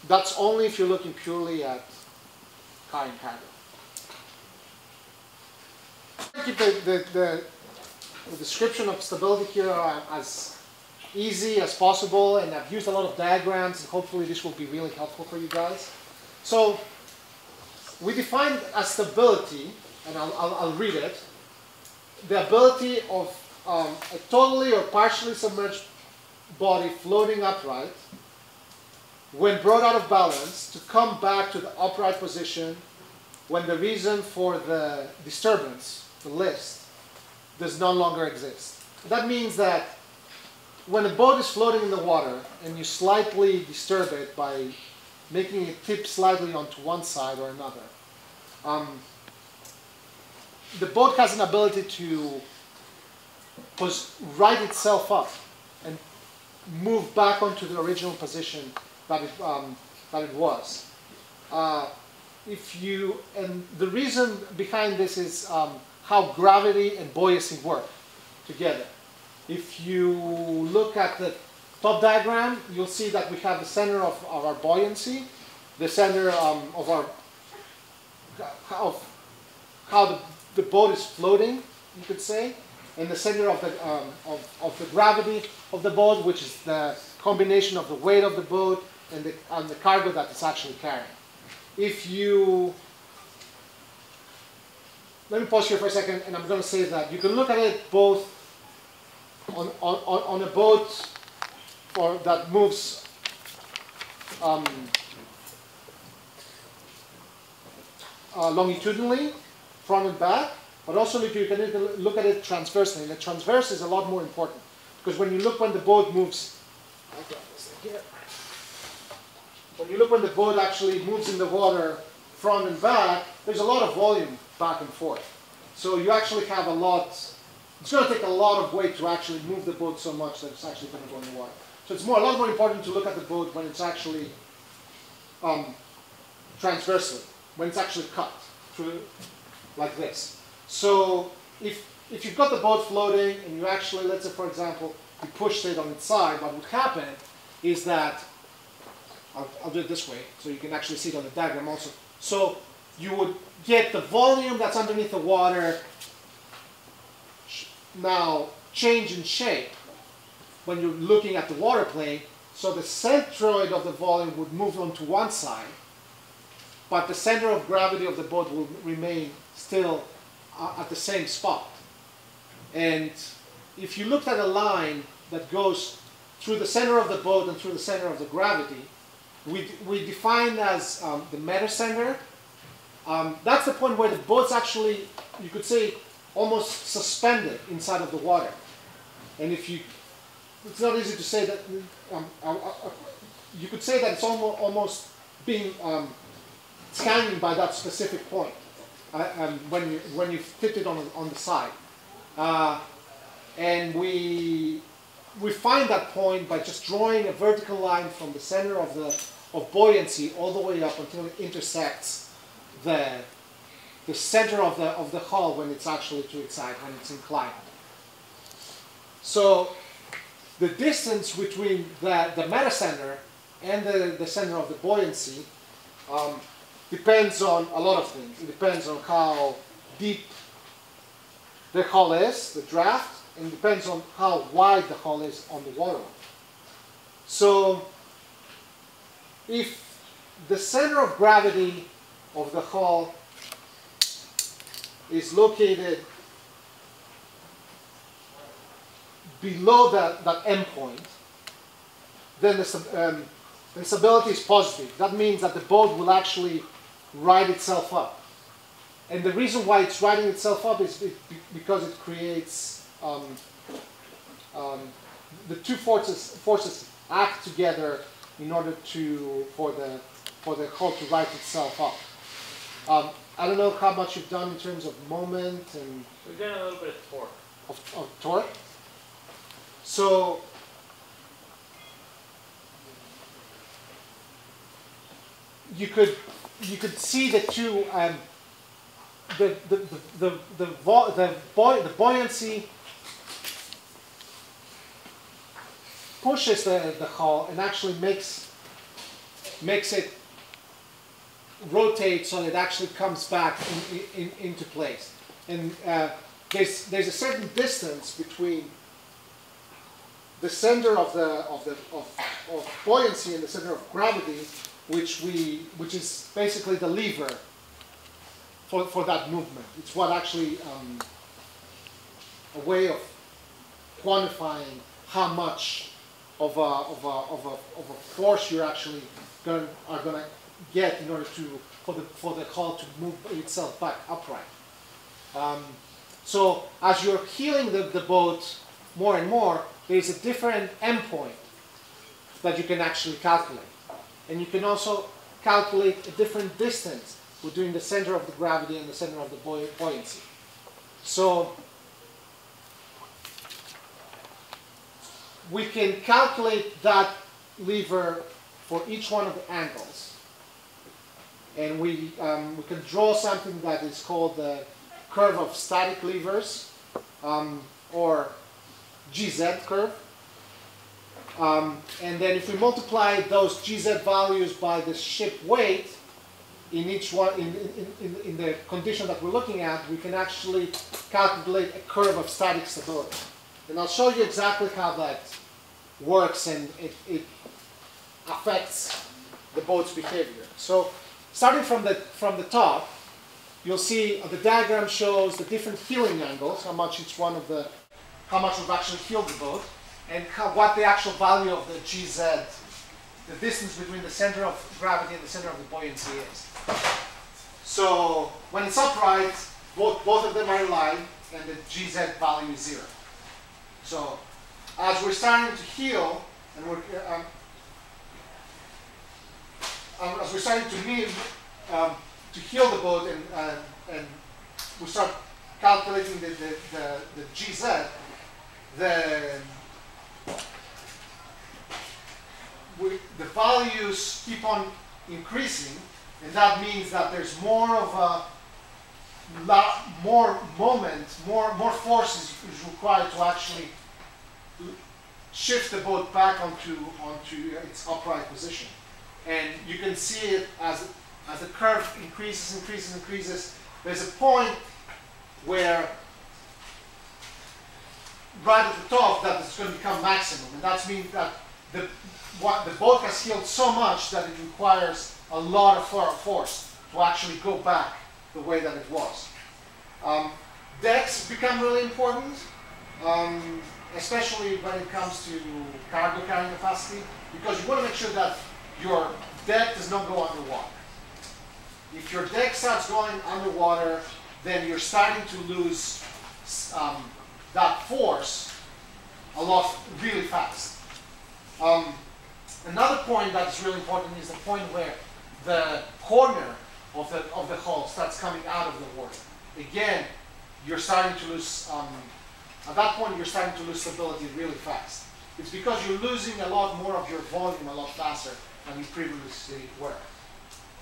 That's only if you're looking purely at carrying cargo. Keep the description of stability here as easy as possible, and I've used a lot of diagrams, and hopefully this will be really helpful for you guys. So we defined as stability, and I'll read it, the ability of a totally or partially submerged body floating upright, when brought out of balance, to come back to the upright position when the reason for the disturbance, the list, does no longer exist. That means that when a boat is floating in the water and you slightly disturb it by making it tip slightly onto one side or another, the boat has an ability to right itself up and move back onto the original position that it was. And the reason behind this is how gravity and buoyancy work together. If you look at the top diagram, you'll see that we have the center of our buoyancy, the center of how the boat is floating, you could say, and the center of the gravity of the boat, which is the combination of the weight of the boat and the cargo that it's actually carrying. If you, let me pause here for a second, and I'm going to say that you can look at it both on a boat that moves longitudinally, front and back, but also you can look at it transversely. And the transverse is a lot more important, because when the boat moves, when you look when the boat actually moves in the water front and back, there's a lot of volume back and forth. So you actually have a lot, it's going to take a lot of weight to actually move the boat so much that it's actually going to go in the water. So it's a lot more important to look at the boat when it's actually transversely, when it's actually cut through like this. So if you've got the boat floating and you actually, let's say for example, you push it on its side, what would happen is that, I'll do it this way so you can actually see it on the diagram also. So you would get the volume that's underneath the water now change in shape when you're looking at the water plane. So the centroid of the volume would move onto one side, but the center of gravity of the boat will remain still at the same spot. And if you looked at a line that goes through the center of the boat and through the center of the gravity, we define as the metacenter. That's the point where the boat's actually, you could say, almost suspended inside of the water. And if you, it's not easy to say that, you could say that it's almost being standing by that specific point when you fit it on the side. And we find that point by just drawing a vertical line from the center of buoyancy all the way up until it intersects the center of the hull when it's actually to its side, when it's inclined. So the distance between the metacenter and the center of the buoyancy depends on a lot of things. It depends on how deep the hull is, the draft, and it depends on how wide the hull is on the waterline. So if the center of gravity of the hull is located below that endpoint, then the stability is positive. That means that the boat will actually ride itself up. And the reason why it's riding itself up is because it creates, the two forces act together in order for the hull to ride itself up. I don't know how much you've done in terms of moment and We've done a little bit of torque. of torque. So you could see the two the buoyancy pushes the hull and actually makes it rotate so that it actually comes back into place. And there's a certain distance between the center of buoyancy and the center of gravity, which is basically the lever for that movement. It's what actually a way of quantifying how much of a force you're actually are going to get in order for the hull to move itself back upright. So as you're heeling the boat more and more, there's a different endpoint that you can actually calculate. And you can also calculate a different distance between the center of the gravity and the center of the buoyancy. So we can calculate that lever for each one of the angles. And we can draw something that is called the curve of static levers, or GZ curve. And then if we multiply those GZ values by the ship weight, in each one, in the condition that we're looking at, we can actually calculate a curve of static stability. And I'll show you exactly how that works and it affects the boat's behavior. So starting from the top, you'll see the diagram shows the different heeling angles, how much each one of the, how much we've actually heeled the boat, and what the actual value of the GZ, the distance between the center of gravity and the center of the buoyancy is. So when it's upright, both of them are in line, and the GZ value is 0. So as we're starting to heel, and as we're starting to heel the boat, and we start calculating the GZ, the values keep on increasing, and that means that there's more of a more moment, more force is required to actually shift the boat back onto its upright position. And you can see it as the curve increases. There's a point where right at the top that it's going to become maximum, and that means that the boat has heeled so much that it requires a lot of force to actually go back the way that it was. Decks become really important, especially when it comes to cargo carrying capacity, because you want to make sure that your deck does not go underwater. If your deck starts going underwater, then you're starting to lose that force a lot really fast. Another point that's really important is the point where the corner of the hull starts coming out of the water. Again, you're starting to lose, at that point you're starting to lose stability really fast. It's because you're losing a lot more of your volume a lot faster than you previously were.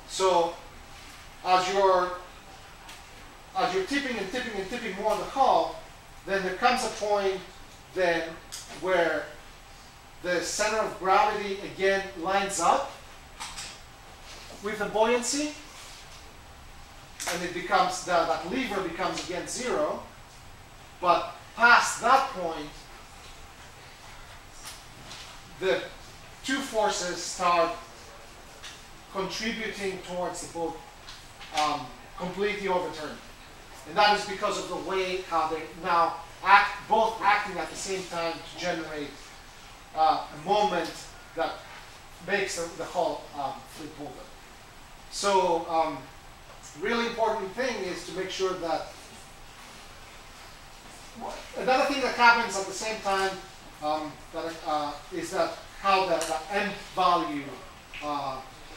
So as you're tipping and tipping more of the hull, then there comes a point then where the center of gravity again lines up with the buoyancy, and it becomes, that lever becomes again 0, but past that point, the two forces start contributing towards the boat completely overturning. And that is because of the way how they now both acting at the same time to generate a moment that makes the hull flip over. So really important thing is to make sure that another thing that happens at the same time is that how the M value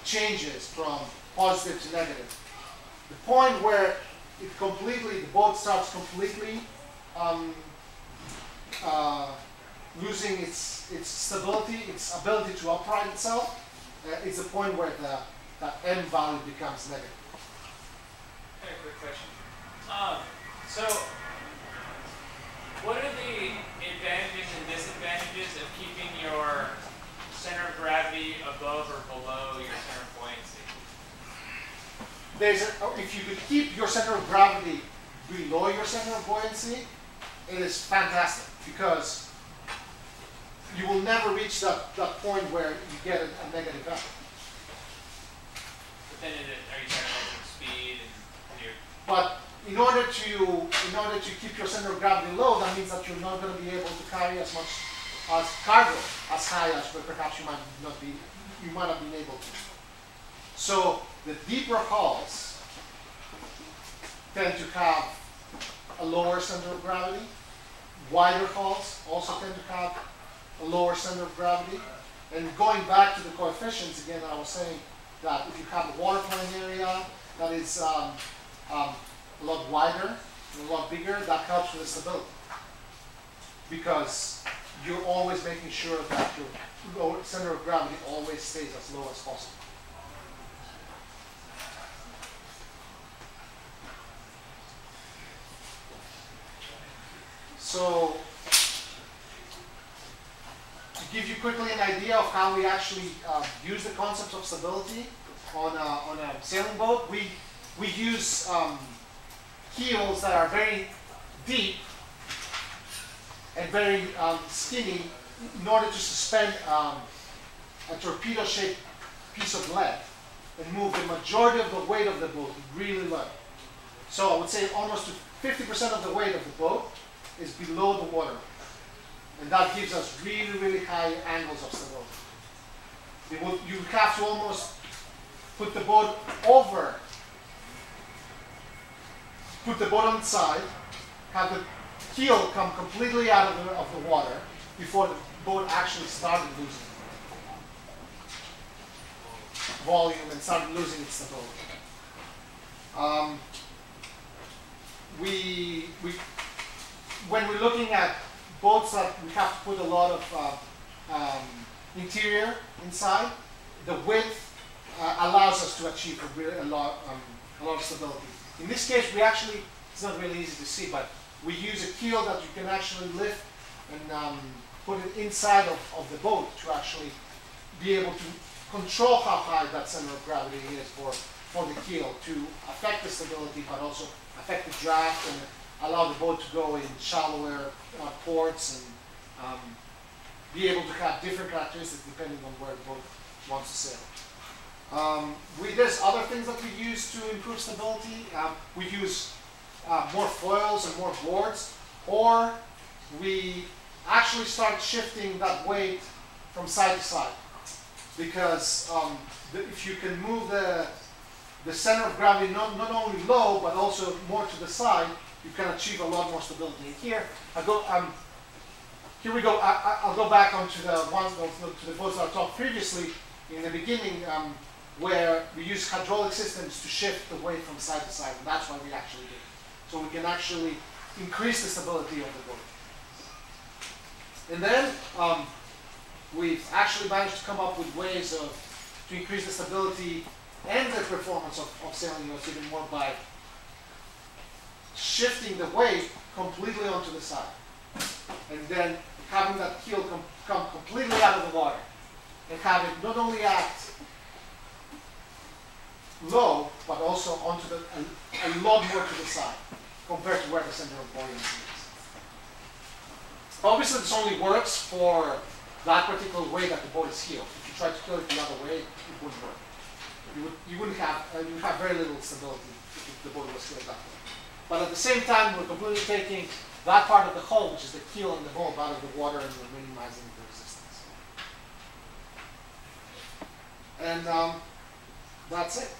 changes from positive to negative. The point where the boat starts completely losing its stability, its ability to upright itself, is the point where the M value becomes negative. I have a quick question. So, what are the advantages and disadvantages of keeping your center of gravity above or below your center of buoyancy? If you could keep your center of gravity below your center of buoyancy, it is fantastic, because you will never reach that point where you get a negative value. But then are you sacrificing speed and your... But in order to keep your center of gravity low, that means that you're not going to be able to carry as much as cargo as high as perhaps you might not have been able to. So the deeper hulls tend to have a lower center of gravity. Wider hulls also tend to have a lower center of gravity. And going back to the coefficients again, I was saying that if you have a waterplane area that is a lot wider and a lot bigger, that helps with the stability, because you're always making sure that your center of gravity always stays as low as possible. So, to give you quickly an idea of how we actually use the concept of stability, on a sailing boat, we use keels that are very deep and very skinny in order to suspend a torpedo-shaped piece of lead and move the majority of the weight of the boat really low. So I would say almost 50% of the weight of the boat is below the water. And that gives us really, really high angles of stability. You have to almost put the boat over, put the boat on its side, have the keel come completely out of the water before the boat actually started losing volume and started losing its stability. When we're looking at boats that we have to put a lot of interior inside, the width allows us to achieve a lot of stability. In this case, it's not really easy to see, but we use a keel that you can actually lift and put it inside of the boat to actually be able to control how high that center of gravity is for the keel to affect the stability, but also affect the draft and allow the boat to go in shallower ports and be able to have different characteristics depending on where the boat wants to sail. There's other things that we use to improve stability. We use more foils and more boards, or we actually start shifting that weight from side to side. Because if you can move the center of gravity not only low, but also more to the side, you can achieve a lot more stability. And here, here we go. I'll go back onto the boats that I talked previously in the beginning, where we use hydraulic systems to shift the weight from side to side, and that's what we actually do. So we can actually increase the stability of the boat. And then we've actually managed to come up with ways to increase the stability and the performance of sailing boats even more by shifting the weight completely onto the side. And then having that keel come completely out of the water. And have it not only act low, but also onto a lot more to the side compared to where the center of buoyancy is. Obviously, this only works for that particular way that the boat is heeled. If you try to keel it the other way, it wouldn't work. You would have very little stability if the boat was heeled that way. But at the same time, we're completely taking that part of the hull, which is the keel and the bulb, out of the water, and we're minimizing the resistance. And that's it.